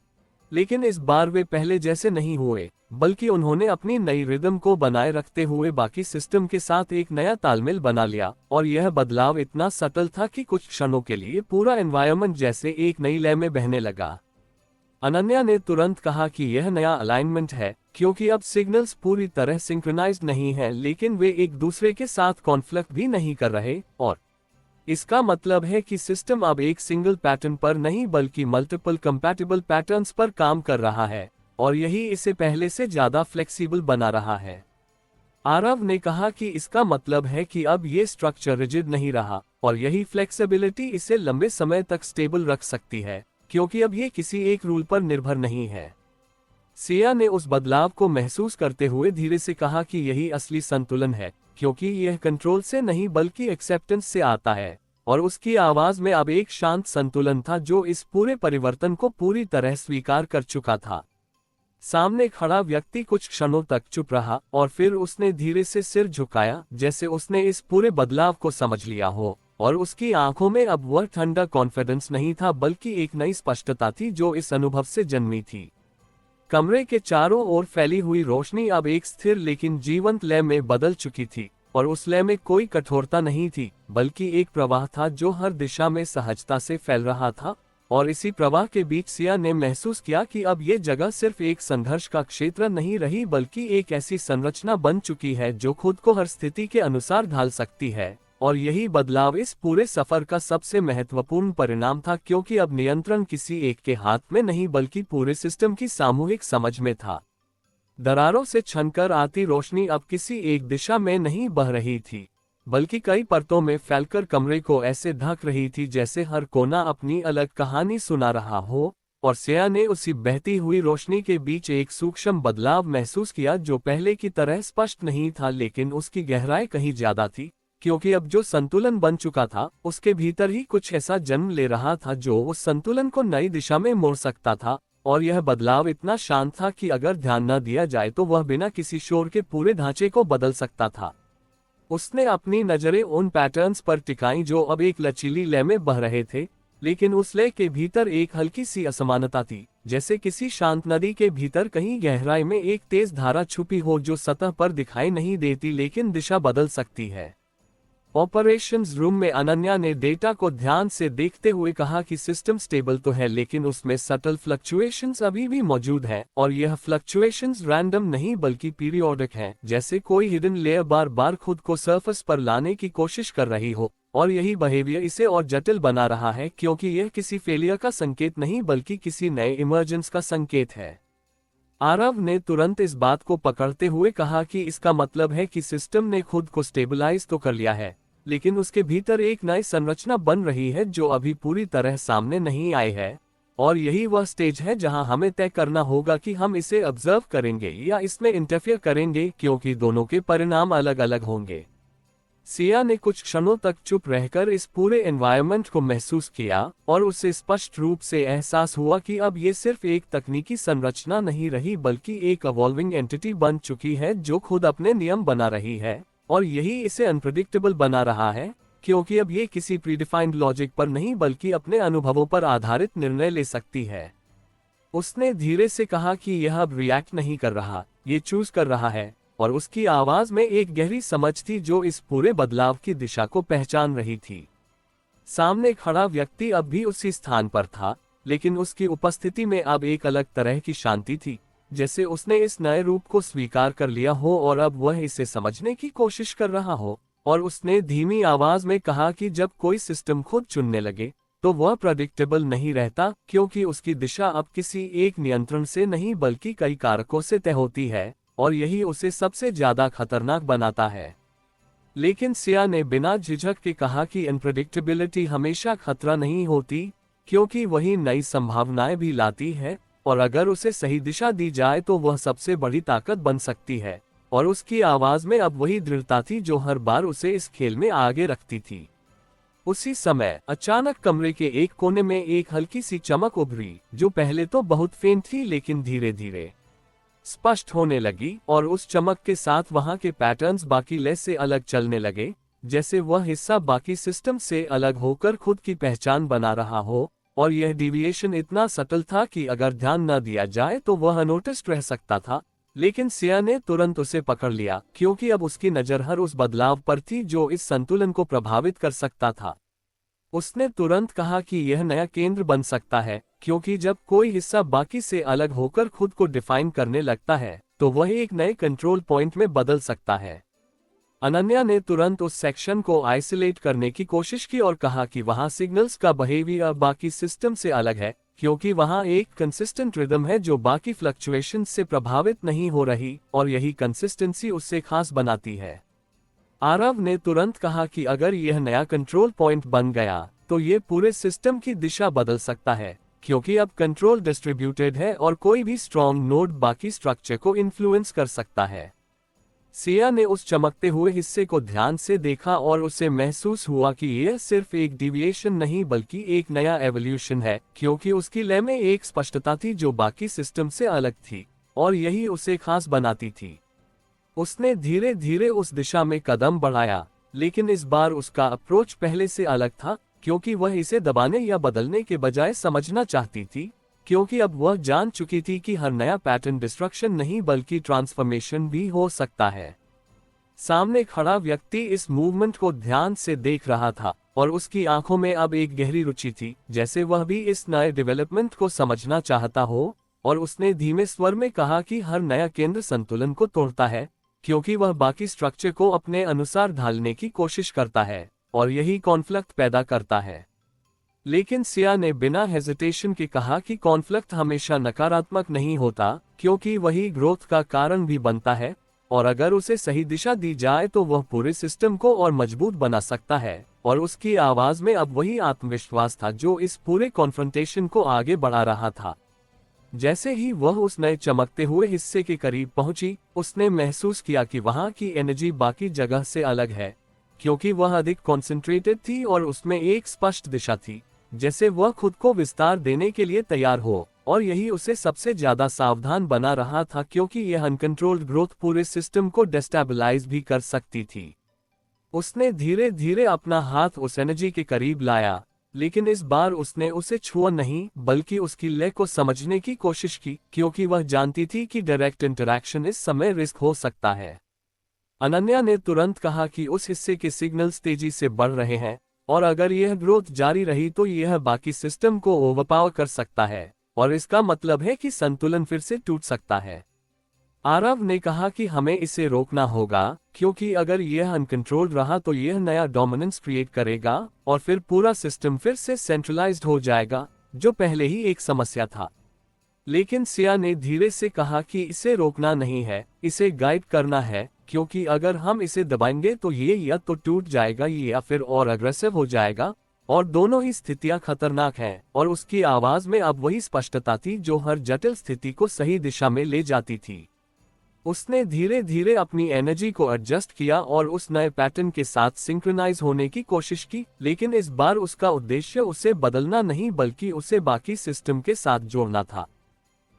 लेकिन इस बार वे पहले जैसे नहीं हुए, बल्कि उन्होंने अपनी नई रिदम को बनाए रखते हुए बाकी सिस्टम के साथ एक नया तालमेल बना लिया, और यह बदलाव इतना सटल था कि कुछ क्षणों के लिए पूरा एनवायरनमेंट जैसे एक नई लय में बहने लगा। अनन्या ने तुरंत कहा कि यह नया अलाइनमेंट है, क्योंकि अब सिग्नल्स पूरी तरह सिंक्रोनाइज्ड नहीं हैं, लेकिन वे एक दूसरे के साथ कॉन्फ्लिक्ट भी नहीं कर रहे, और इसका मतलब है कि सिस्टम अब एक सिंगल पैटर्न पर नहीं बल्कि मल्टीपल कंपैटिबल पैटर्न्स पर काम कर रहा है, और यही इसे पहले से ज्यादा फ्लेक्सिबल बना रहा है। आरव ने कहा कि इसका मतलब है कि अब ये स्ट्रक्चर रिजिड नहीं रहा, और यही फ्लेक्सिबिलिटी इसे लंबे समय तक स्टेबल रख सकती है, क्योंकि अब ये किसी एक रूल पर निर्भर नहीं है। सिया ने उस बदलाव को महसूस करते हुए धीरे से कहा कि यही असली संतुलन है, क्योंकि यह कंट्रोल से नहीं बल्कि एक्सेप्टेंस से आता है, और उसकी आवाज में अब एक शांत संतुलन था जो इस पूरे परिवर्तन को पूरी तरह स्वीकार कर चुका था। सामने खड़ा व्यक्ति कुछ क्षणों तक चुप रहा, और फिर उसने धीरे से सिर झुकाया, जैसे उसने इस पूरे बदलाव को समझ लिया हो, और उसकी आंखों में अब वह ठंडा कॉन्फिडेंस नहीं था बल्कि एक नई स्पष्टता थी जो इस अनुभव से जन्मी थी। कमरे के चारों ओर फैली हुई रोशनी अब एक स्थिर लेकिन जीवंत लय में बदल चुकी थी, और उस लय में कोई कठोरता नहीं थी बल्कि एक प्रवाह था जो हर दिशा में सहजता से फैल रहा था, और इसी प्रवाह के बीच सिया ने महसूस किया कि अब ये जगह सिर्फ एक संघर्ष का क्षेत्र नहीं रही बल्कि एक ऐसी संरचना बन चुकी है जो खुद को हर स्थिति के अनुसार ढाल सकती है, और यही बदलाव इस पूरे सफर का सबसे महत्वपूर्ण परिणाम था, क्योंकि अब नियंत्रण किसी एक के हाथ में नहीं बल्कि पूरे सिस्टम की सामूहिक समझ में था। दरारों से छनकर आती रोशनी अब किसी एक दिशा में नहीं बह रही थी, बल्कि कई परतों में फैलकर कमरे को ऐसे ढक रही थी जैसे हर कोना अपनी अलग कहानी सुना रहा हो, और सिया ने उसी बहती हुई रोशनी के बीच एक सूक्ष्म बदलाव महसूस किया जो पहले की तरह स्पष्ट नहीं था, लेकिन उसकी गहराई कहीं ज्यादा थी, क्योंकि अब जो संतुलन बन चुका था उसके भीतर ही कुछ ऐसा जन्म ले रहा था जो उस संतुलन को नई दिशा में मोड़ सकता था, और यह बदलाव इतना शांत था कि अगर ध्यान न दिया जाए तो वह बिना किसी शोर के पूरे ढांचे को बदल सकता था। उसने अपनी नजरें उन पैटर्न्स पर टिकाई जो अब एक लचीली लय में बह रहे थे, लेकिन उस लय के भीतर एक हल्की सी असमानता थी, जैसे किसी शांत नदी के भीतर कहीं गहराई में एक तेज धारा छुपी हो जो सतह पर दिखाई नहीं देती लेकिन दिशा बदल सकती है। ऑपरेशंस रूम में अनन्या ने डेटा को ध्यान से देखते हुए कहा कि सिस्टम स्टेबल तो है लेकिन उसमें सटल फ्लक्चुएशंस अभी भी मौजूद हैं, और यह फ्लक्चुएशंस रैंडम नहीं बल्कि पीरियोडिक हैं, जैसे कोई हिडन लेयर बार बार खुद को सरफेस पर लाने की कोशिश कर रही हो, और यही बिहेवियर इसे और जटिल बना रहा है क्योंकि यह किसी फेलियर का संकेत नहीं बल्कि किसी नए इमर्जेंस का संकेत है। आरव ने तुरंत इस बात को पकड़ते हुए कहा कि इसका मतलब है कि सिस्टम ने खुद को स्टेबलाइज तो कर लिया है, लेकिन उसके भीतर एक नई संरचना बन रही है जो अभी पूरी तरह सामने नहीं आई है, और यही वह स्टेज है जहां हमें तय करना होगा कि हम इसे ऑब्जर्व करेंगे या इसमें इंटरफियर करेंगे, क्योंकि दोनों के परिणाम अलग अलग होंगे। सिया ने कुछ क्षणों तक चुप रहकर इस पूरे एनवायरनमेंट को महसूस किया और उसे स्पष्ट रूप से एहसास हुआ कि अब ये सिर्फ एक तकनीकी संरचना नहीं रही बल्कि एक इवॉल्विंग एंटिटी बन चुकी है जो खुद अपने नियम बना रही है, और यही इसे अनप्रेडिक्टेबल बना रहा है, क्योंकि अब ये किसी प्रीडिफाइंड लॉजिक पर नहीं बल्कि अपने अनुभवों पर आधारित निर्णय ले सकती है। उसने धीरे से कहा कि यह अब रिएक्ट नहीं कर रहा, ये चूज कर रहा है, और उसकी आवाज में एक गहरी समझ थी जो इस पूरे बदलाव की दिशा को पहचान रही थी। सामने खड़ा व्यक्ति अब भी उसी स्थान पर था, लेकिन उसकी उपस्थिति में अब एक अलग तरह की शांति थी, जैसे उसने इस नए रूप को स्वीकार कर लिया हो और अब वह इसे समझने की कोशिश कर रहा हो। और उसने धीमी आवाज में कहा कि जब कोई सिस्टम खुद चुनने लगे तो वह प्रेडिक्टेबल नहीं रहता, क्योंकि उसकी दिशा अब किसी एक नियंत्रण से नहीं बल्कि कई कारकों से तय होती है, और यही उसे सबसे ज्यादा खतरनाक बनाता है। लेकिन सिया ने बिना झिझक के कहा कि अनप्रेडिक्टेबिलिटी हमेशा खतरा नहीं होती, क्योंकि वही नई संभावनाएं भी लाती है, और अगर उसे सही दिशा दी जाए तो वह सबसे बड़ी ताकत बन सकती है। और उसकी आवाज में अब वही दृढ़ता थी जो हर बार उसे इस खेल में आगे रखती थी। उसी समय अचानक कमरे के एक कोने में एक हल्की सी चमक उभरी, जो पहले तो बहुत फेंट थी लेकिन धीरे धीरे स्पष्ट होने लगी, और उस चमक के साथ वहां के पैटर्न्स बाकी लय से अलग चलने लगे, जैसे वह हिस्सा बाकी सिस्टम से अलग होकर खुद की पहचान बना रहा हो। और यह डिविएशन इतना सटल था कि अगर ध्यान न दिया जाए तो वह अनोटिस्ड रह सकता था, लेकिन सिया ने तुरंत उसे पकड़ लिया, क्योंकि अब उसकी नजर हर उस बदलाव पर थी जो इस संतुलन को प्रभावित कर सकता था। उसने तुरंत कहा कि यह नया केंद्र बन सकता है, क्योंकि जब कोई हिस्सा बाकी से अलग होकर खुद को डिफाइन करने लगता है तो वह एक नए कंट्रोल पॉइंट में बदल सकता है। अनन्या ने तुरंत उस सेक्शन को आइसोलेट करने की कोशिश की और कहा कि वहां सिग्नल्स का बिहेवियर बाकी सिस्टम से अलग है, क्योंकि वहां एक कंसिस्टेंट रिदम है जो बाकी फ्लक्चुएशन से प्रभावित नहीं हो रही, और यही कंसिस्टेंसी उससे खास बनाती है। आरव ने तुरंत कहा कि अगर यह नया कंट्रोल पॉइंट बन गया तो ये पूरे सिस्टम की दिशा बदल सकता है, क्योंकि अब कंट्रोल डिस्ट्रीब्यूटेड है और कोई भी स्ट्रॉन्ग नोड बाकी स्ट्रक्चर को इन्फ्लुएंस कर सकता है। सिया ने उस चमकते हुए हिस्से को ध्यान से देखा और उसे महसूस हुआ कि यह सिर्फ एक डिविएशन नहीं बल्कि एक नया एवोल्यूशन है, क्योंकि उसकी लय में एक स्पष्टता थी जो बाकी सिस्टम से अलग थी, और यही उसे खास बनाती थी। उसने धीरे धीरे उस दिशा में कदम बढ़ाया, लेकिन इस बार उसका अप्रोच पहले से अलग था, क्योंकि वह इसे दबाने या बदलने के बजाय समझना चाहती थी, क्योंकि अब वह जान चुकी थी कि हर नया पैटर्न डिस्ट्रक्शन नहीं बल्कि ट्रांसफॉर्मेशन भी हो सकता है। सामने खड़ा व्यक्ति इस मूवमेंट को ध्यान से देख रहा था, और उसकी आंखों में अब एक गहरी रुचि थी, जैसे वह भी इस नए डेवलपमेंट को समझना चाहता हो। और उसने धीमे स्वर में कहा कि हर नया केंद्र संतुलन को तोड़ता है, क्योंकि वह बाकी स्ट्रक्चर को अपने अनुसार ढालने की कोशिश करता है, और यही कॉन्फ्लिक्ट पैदा करता है। लेकिन सिया ने बिना हेजिटेशन के कहा कि कॉन्फ्लिक्ट हमेशा नकारात्मक नहीं होता, क्योंकि वही ग्रोथ का कारण भी बनता है, और अगर उसे सही दिशा दी जाए तो वह पूरे सिस्टम को और मजबूत बना सकता है। और उसकी आवाज में अब वही आत्मविश्वास था जो इस पूरे कॉन्फ्रंटेशन को आगे बढ़ा रहा था। जैसे ही वह उस नए चमकते हुए हिस्से के करीब पहुंची, उसने महसूस किया कि वहां की एनर्जी बाकी जगह से अलग है, क्योंकि वह अधिक कॉन्सेंट्रेटेड थी और उसमें एक स्पष्ट दिशा थी, जैसे वह खुद को विस्तार देने के लिए तैयार हो। और यही उसे सबसे ज्यादा सावधान बना रहा था, क्योंकि यह अनकंट्रोल्ड ग्रोथ पूरे सिस्टम को डिस्टेबलाइज भी कर सकती थी। उसने धीरे धीरे अपना हाथ उस एनर्जी के करीब लाया, लेकिन इस बार उसने उसे छुआ नहीं बल्कि उसकी लय को समझने की कोशिश की, क्योंकि वह जानती थी कि डायरेक्ट इंटरैक्शन इस समय रिस्क हो सकता है। अनन्या ने तुरंत कहा कि उस हिस्से के सिग्नल्स तेजी से बढ़ रहे हैं, और अगर यह ग्रोथ जारी रही तो यह बाकी सिस्टम को ओवरपावर कर सकता है, और इसका मतलब है कि संतुलन फिर से टूट सकता है। आरव ने कहा कि हमें इसे रोकना होगा, क्योंकि अगर यह अनकंट्रोल्ड रहा तो यह नया डोमिनेंस क्रिएट करेगा, और फिर पूरा सिस्टम फिर से सेंट्रलाइज्ड हो जाएगा, जो पहले ही एक समस्या था। लेकिन सिया ने धीरे से कहा कि इसे रोकना नहीं है, इसे गाइड करना है, क्योंकि अगर हम इसे दबाएंगे तो ये या तो टूट जाएगा या फिर और अग्रेसिव हो जाएगा, और दोनों ही स्थितियां खतरनाक हैं। और उसकी आवाज में अब वही स्पष्टता थी जो हर जटिल स्थिति को सही दिशा में ले जाती थी। उसने धीरे धीरे अपनी एनर्जी को एडजस्ट किया और उस नए पैटर्न के साथ सिंक्रोनाइज होने की कोशिश की, लेकिन इस बार उसका उद्देश्य उसे बदलना नहीं बल्कि उसे बाकी सिस्टम के साथ जोड़ना था।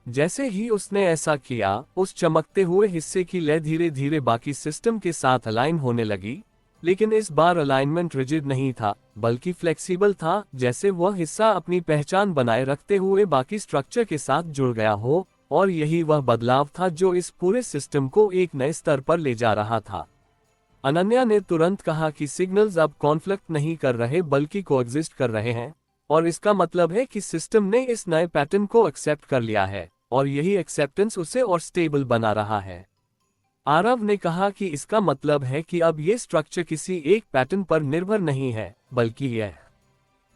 जैसे ही उसने ऐसा किया, उस चमकते हुए हिस्से की लय धीरे धीरे बाकी सिस्टम के साथ अलाइन होने लगी, लेकिन इस बार अलाइनमेंट रिजिड नहीं था बल्कि फ्लेक्सिबल था, जैसे वह हिस्सा अपनी पहचान बनाए रखते हुए बाकी स्ट्रक्चर के साथ जुड़ गया हो। और यही वह बदलाव था जो इस पूरे सिस्टम को एक नए स्तर पर ले जा रहा था। अनन्या ने तुरंत कहा कि सिग्नल्स अब कॉन्फ्लिक्ट नहीं कर रहे बल्कि कोएग्जिस्ट कर रहे हैं, और इसका मतलब है कि सिस्टम ने इस नए पैटर्न को एक्सेप्ट कर लिया है, और यही एक्सेप्टेंस उसे और स्टेबल बना रहा है। आरव ने कहा कि इसका मतलब है कि अब ये स्ट्रक्चर किसी एक पैटर्न पर निर्भर नहीं है, बल्कि यह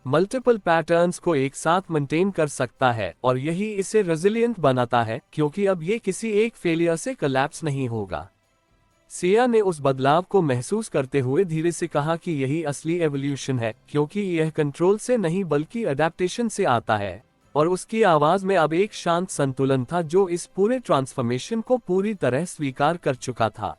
मल्टीपल पैटर्न्स को एक साथ मेंटेन कर सकता है, और यही इसे रेजिलिएंट बनाता है, क्योंकि अब ये किसी एक फेलियर से कोलैप्स नहीं होगा। सिया ने उस बदलाव को महसूस करते हुए धीरे से कहा कि यही असली एवोल्यूशन है, क्योंकि यह कंट्रोल से नहीं बल्कि अडेप्टेशन से आता है। और उसकी आवाज में अब एक शांत संतुलन था जो इस पूरे ट्रांसफॉर्मेशन को पूरी तरह स्वीकार कर चुका था।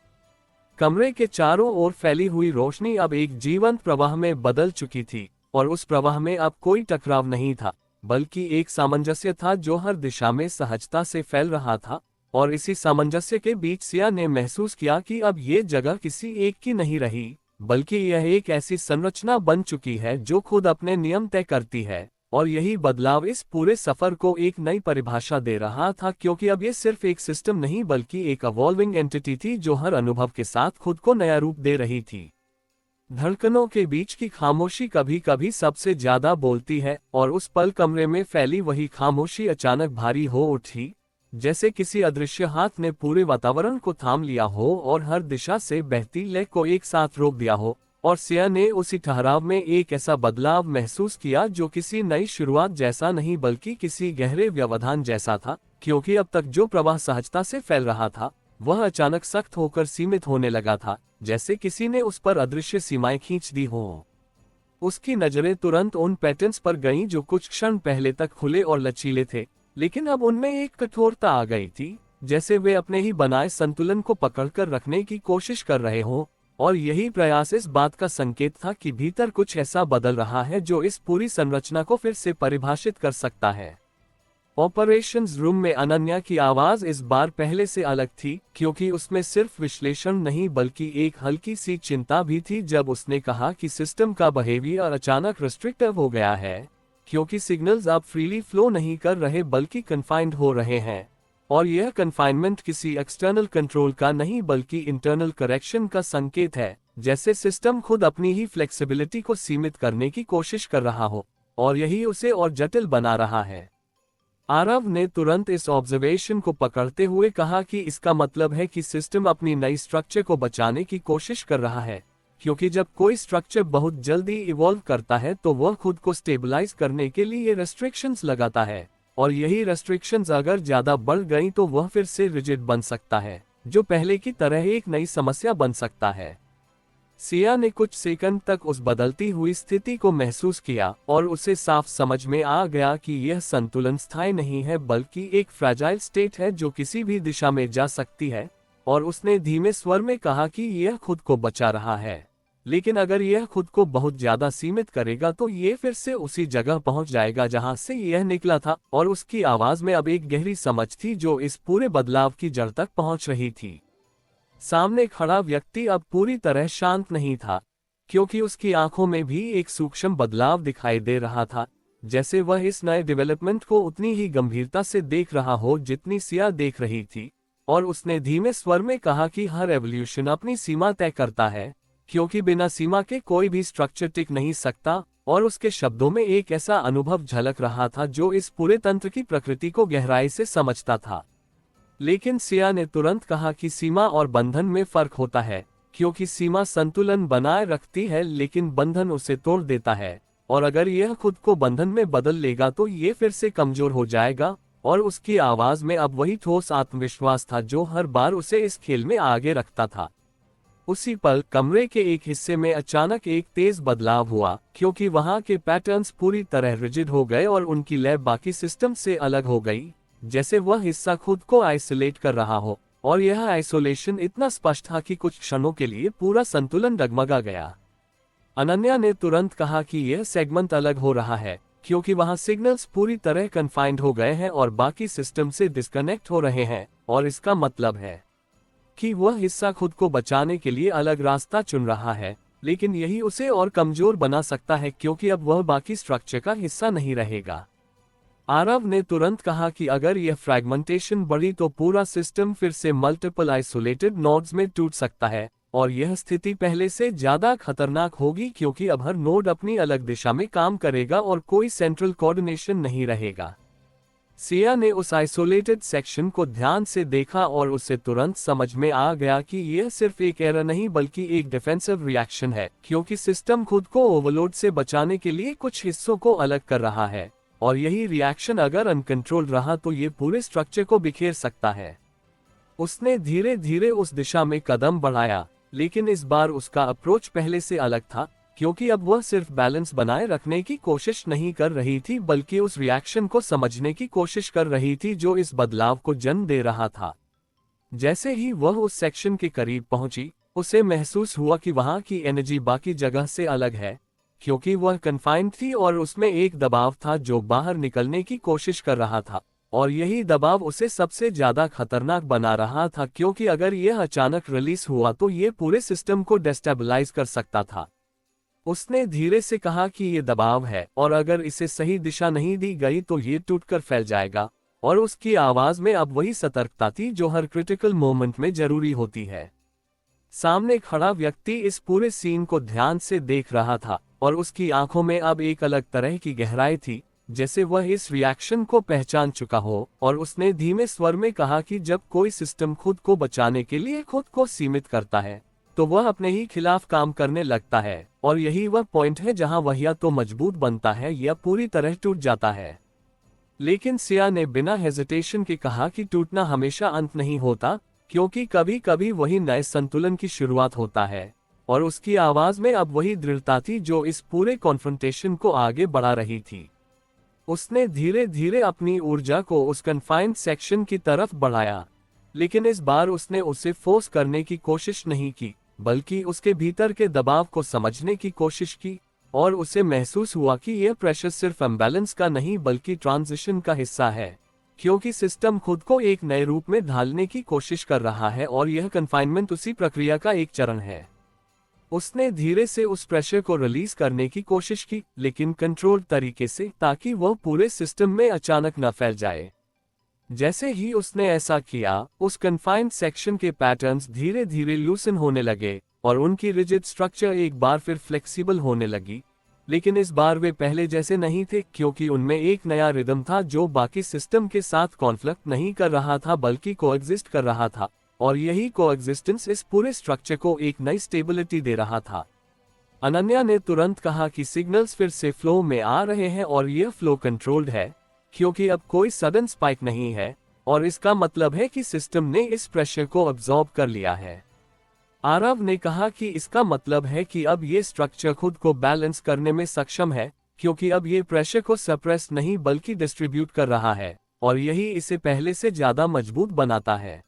कमरे के चारों ओर फैली हुई रोशनी अब एक जीवंत प्रवाह में बदल चुकी थी, और उस प्रवाह में अब कोई टकराव नहीं था, बल्कि एक सामंजस्य था जो हर दिशा में सहजता से फैल रहा था। और इसी सामंजस्य के बीच सिया ने महसूस किया कि अब ये जगह किसी एक की नहीं रही, बल्कि यह एक ऐसी संरचना बन चुकी है जो खुद अपने नियम तय करती है। और यही बदलाव इस पूरे सफर को एक नई परिभाषा दे रहा था, क्योंकि अब ये सिर्फ एक सिस्टम नहीं बल्कि एक इवॉल्विंग एंटिटी थी जो हर अनुभव के साथ खुद को नया रूप दे रही थी। धड़कनों के बीच की खामोशी कभी कभी सबसे ज्यादा बोलती है, और उस पल कमरे में फैली वही खामोशी अचानक भारी हो उठी, जैसे किसी अदृश्य हाथ ने पूरे वातावरण को थाम लिया हो और हर दिशा से बहती लय को एक साथ रोक दिया हो। और सिया ने उसी ठहराव में एक ऐसा बदलाव महसूस किया जो किसी नई शुरुआत जैसा नहीं बल्कि किसी गहरे व्यवधान जैसा था, क्योंकि अब तक जो प्रवाह सहजता से फैल रहा था वह अचानक सख्त होकर सीमित होने लगा था, जैसे किसी ने उस पर अदृश्य सीमाएं खींच दी हो। उसकी नजरें तुरंत उन पैटर्न्स पर गईं जो कुछ क्षण पहले तक खुले और लचीले थे, लेकिन अब उनमें एक कठोरता आ गई थी, जैसे वे अपने ही बनाए संतुलन को पकड़कर रखने की कोशिश कर रहे हों। और यही प्रयास इस बात का संकेत था कि भीतर कुछ ऐसा बदल रहा है जो इस पूरी संरचना को फिर से परिभाषित कर सकता है। ऑपरेशंस रूम में अनन्या की आवाज इस बार पहले से अलग थी, क्योंकि उसमें सिर्फ विश्लेषण नहीं बल्कि एक हल्की सी चिंता भी थी जब उसने कहा कि सिस्टम का बिहेवियर अचानक रिस्ट्रिक्टिव हो गया है, क्योंकि सिग्नल्स अब फ्रीली फ्लो नहीं कर रहे बल्कि कन्फाइंड हो रहे हैं। और यह कन्फाइनमेंट किसी एक्सटर्नल कंट्रोल का नहीं बल्कि इंटरनल करेक्शन का संकेत है, जैसे सिस्टम खुद अपनी ही फ्लेक्सिबिलिटी को सीमित करने की कोशिश कर रहा हो, और यही उसे और जटिल बना रहा है। आरव ने तुरंत इस ऑब्जर्वेशन को पकड़ते हुए कहा कि इसका मतलब है कि सिस्टम अपनी नई स्ट्रक्चर को बचाने की कोशिश कर रहा है, क्योंकि जब कोई स्ट्रक्चर बहुत जल्दी इवॉल्व करता है तो वह खुद को स्टेबलाइज करने के लिए रेस्ट्रिक्शंस लगाता है, और यही रेस्ट्रिक्शंस अगर ज्यादा बढ़ गई तो वह फिर से रिजिड बन सकता है, जो पहले की तरह एक नई समस्या बन सकता है। सिया ने कुछ सेकंड तक उस बदलती हुई स्थिति को महसूस किया, और उसे साफ समझ में आ गया कि यह संतुलन स्थायी नहीं है बल्कि एक फ्रैजाइल स्टेट है जो किसी भी दिशा में जा सकती है। और उसने धीमे स्वर में कहा कि यह खुद को बचा रहा है, लेकिन अगर यह खुद को बहुत ज्यादा सीमित करेगा तो यह फिर से उसी जगह पहुंच जाएगा जहां से यह निकला था। और उसकी आवाज में अब एक गहरी समझ थी जो इस पूरे बदलाव की जड़ तक पहुंच रही थी। सामने खड़ा व्यक्ति अब पूरी तरह शांत नहीं था, क्योंकि उसकी आंखों में भी एक सूक्ष्म बदलाव दिखाई दे रहा था, जैसे वह इस नए डेवलपमेंट को उतनी ही गंभीरता से देख रहा हो जितनी सिया देख रही थी। और उसने धीमे स्वर में कहा कि हर एवोल्यूशन अपनी सीमा तय करता है, क्योंकि बिना सीमा के कोई भी स्ट्रक्चर टिक नहीं सकता। और उसके शब्दों में एक ऐसा अनुभव झलक रहा था जो इस पूरे तंत्र की प्रकृति को गहराई से समझता था। लेकिन सिया ने तुरंत कहा कि सीमा और बंधन में फर्क होता है, क्योंकि सीमा संतुलन बनाए रखती है लेकिन बंधन उसे तोड़ देता है, और अगर यह खुद को बंधन में बदल लेगा तो ये फिर से कमजोर हो जाएगा। और उसकी आवाज में अब वही ठोस आत्मविश्वास था जो हर बार उसे इस खेल में आगे रखता था। उसी पल कमरे के एक हिस्से में अचानक एक तेज बदलाव हुआ, क्योंकि वहां के पैटर्न्स पूरी तरह रिजिड हो गए और उनकी लय बाकी सिस्टम से अलग हो गई, जैसे वह हिस्सा खुद को आइसोलेट कर रहा हो। और यह आइसोलेशन इतना स्पष्ट था कि कुछ क्षणों के लिए पूरा संतुलन डगमगा गया। अनन्या ने तुरंत कहा कि यह सेगमेंट अलग हो रहा है, क्योंकि वहां सिग्नल्स पूरी तरह कन्फाइंड हो गए हैं और बाकी सिस्टम से डिस्कनेक्ट हो रहे हैं, और इसका मतलब है कि वह हिस्सा खुद को बचाने के लिए अलग रास्ता चुन रहा है, लेकिन यही उसे और कमजोर बना सकता है क्योंकि अब वह बाकी स्ट्रक्चर का हिस्सा नहीं रहेगा। आरव ने तुरंत कहा कि अगर यह फ्रैगमेंटेशन बढ़ी तो पूरा सिस्टम फिर से मल्टीपल आइसोलेटेड नोड्स में टूट सकता है, और यह स्थिति पहले से ज्यादा खतरनाक होगी क्योंकि अब हर नोड अपनी अलग दिशा में काम करेगा और कोई सेंट्रल कोऑर्डिनेशन नहीं रहेगा। सिया ने उस आइसोलेटेड सेक्शन को ध्यान से देखा और उसे तुरंत समझ में आ गया कि यह सिर्फ एक एरर नहीं बल्कि एक डिफेंसिव रिएक्शन है, क्योंकि सिस्टम खुद को ओवरलोड से बचाने के लिए कुछ हिस्सों को अलग कर रहा है, और यही रिएक्शन अगर अनकंट्रोल्ड रहा तो ये पूरे स्ट्रक्चर को बिखेर सकता है। उसने धीरे धीरे उस दिशा में कदम बढ़ाया, लेकिन इस बार उसका अप्रोच पहले से अलग था, क्योंकि अब वह सिर्फ बैलेंस बनाए रखने की कोशिश नहीं कर रही थी बल्कि उस रिएक्शन को समझने की कोशिश कर रही थी जो इस बदलाव को जन्म दे रहा था। जैसे ही वह उस सेक्शन के करीब पहुंची, उसे महसूस हुआ कि वहां की एनर्जी बाकी जगह से अलग है, क्योंकि वह कन्फाइंड थी और उसमें एक दबाव था जो बाहर निकलने की कोशिश कर रहा था, और यही दबाव उसे सबसे ज्यादा खतरनाक बना रहा था क्योंकि अगर यह अचानक रिलीज हुआ तो यह पूरे सिस्टम को डेस्टेबलाइज कर सकता था। उसने धीरे से कहा कि ये दबाव है और अगर इसे सही दिशा नहीं दी गई तो ये टूटकर फैल जाएगा, और उसकी आवाज में अब वही सतर्कता थी जो हर क्रिटिकल मोमेंट में जरूरी होती है। सामने खड़ा व्यक्ति इस पूरे सीन को ध्यान से देख रहा था और उसकी आंखों में अब एक अलग तरह की गहराई थी, जैसे वह इस रिएक्शन को पहचान चुका हो, और उसने धीमे स्वर में कहा कि जब कोई सिस्टम खुद को बचाने के लिए खुद को सीमित करता है तो वह अपने ही खिलाफ काम करने लगता है, और यही वह पॉइंट है जहां वह या तो मजबूत बनता है या पूरी तरह टूट जाता है। लेकिन सिया ने बिना हेजिटेशन के कहा कि टूटना हमेशा अंत नहीं होता, क्योंकि कभी कभी वही नए संतुलन की शुरुआत होता है, और उसकी आवाज में अब वही दृढ़ता थी जो इस पूरे कॉन्फ्रंटेशन को आगे बढ़ा रही थी। उसने धीरे धीरे अपनी ऊर्जा को उस कन्फाइंड सेक्शन की तरफ बढ़ाया, लेकिन इस बार उसने उसे फोर्स करने की कोशिश नहीं की, बल्कि उसके भीतर के दबाव को समझने की कोशिश की, और उसे महसूस हुआ कि यह प्रेशर सिर्फ इम्बैलेंस का नहीं बल्कि ट्रांजिशन का हिस्सा है, क्योंकि सिस्टम खुद को एक नए रूप में ढालने की कोशिश कर रहा है और यह कन्फाइनमेंट उसी प्रक्रिया का एक चरण है। उसने धीरे से उस प्रेशर को रिलीज करने की कोशिश की, लेकिन कंट्रोल्ड तरीके से, ताकि वह पूरे सिस्टम में अचानक न फैल जाए। जैसे ही उसने ऐसा किया, उस कन्फाइंड सेक्शन के पैटर्न्स धीरे धीरे लूसन होने लगे और उनकी रिजिड स्ट्रक्चर एक बार फिर फ्लेक्सिबल होने लगी, लेकिन इस बार वे पहले जैसे नहीं थे, क्योंकि उनमें एक नया रिदम था जो बाकी सिस्टम के साथ कॉन्फ्लिक्ट नहीं कर रहा था बल्कि कोएग्जिस्ट कर रहा था, और यही कोएग्जिस्टेंस इस पूरे स्ट्रक्चर को एक नई स्टेबिलिटी दे रहा था। अनन्या ने तुरंत कहा कि सिग्नल्स फिर से फ्लो में आ रहे हैं और यह फ्लो कंट्रोल्ड है, क्योंकि अब कोई सडन स्पाइक नहीं है, और इसका मतलब है कि सिस्टम ने इस प्रेशर को अब्सॉर्ब कर लिया है। आरव ने कहा कि इसका मतलब है कि अब ये स्ट्रक्चर खुद को बैलेंस करने में सक्षम है, क्योंकि अब ये प्रेशर को सप्रेस नहीं बल्कि डिस्ट्रीब्यूट कर रहा है, और यही इसे पहले से ज्यादा मजबूत बनाता है।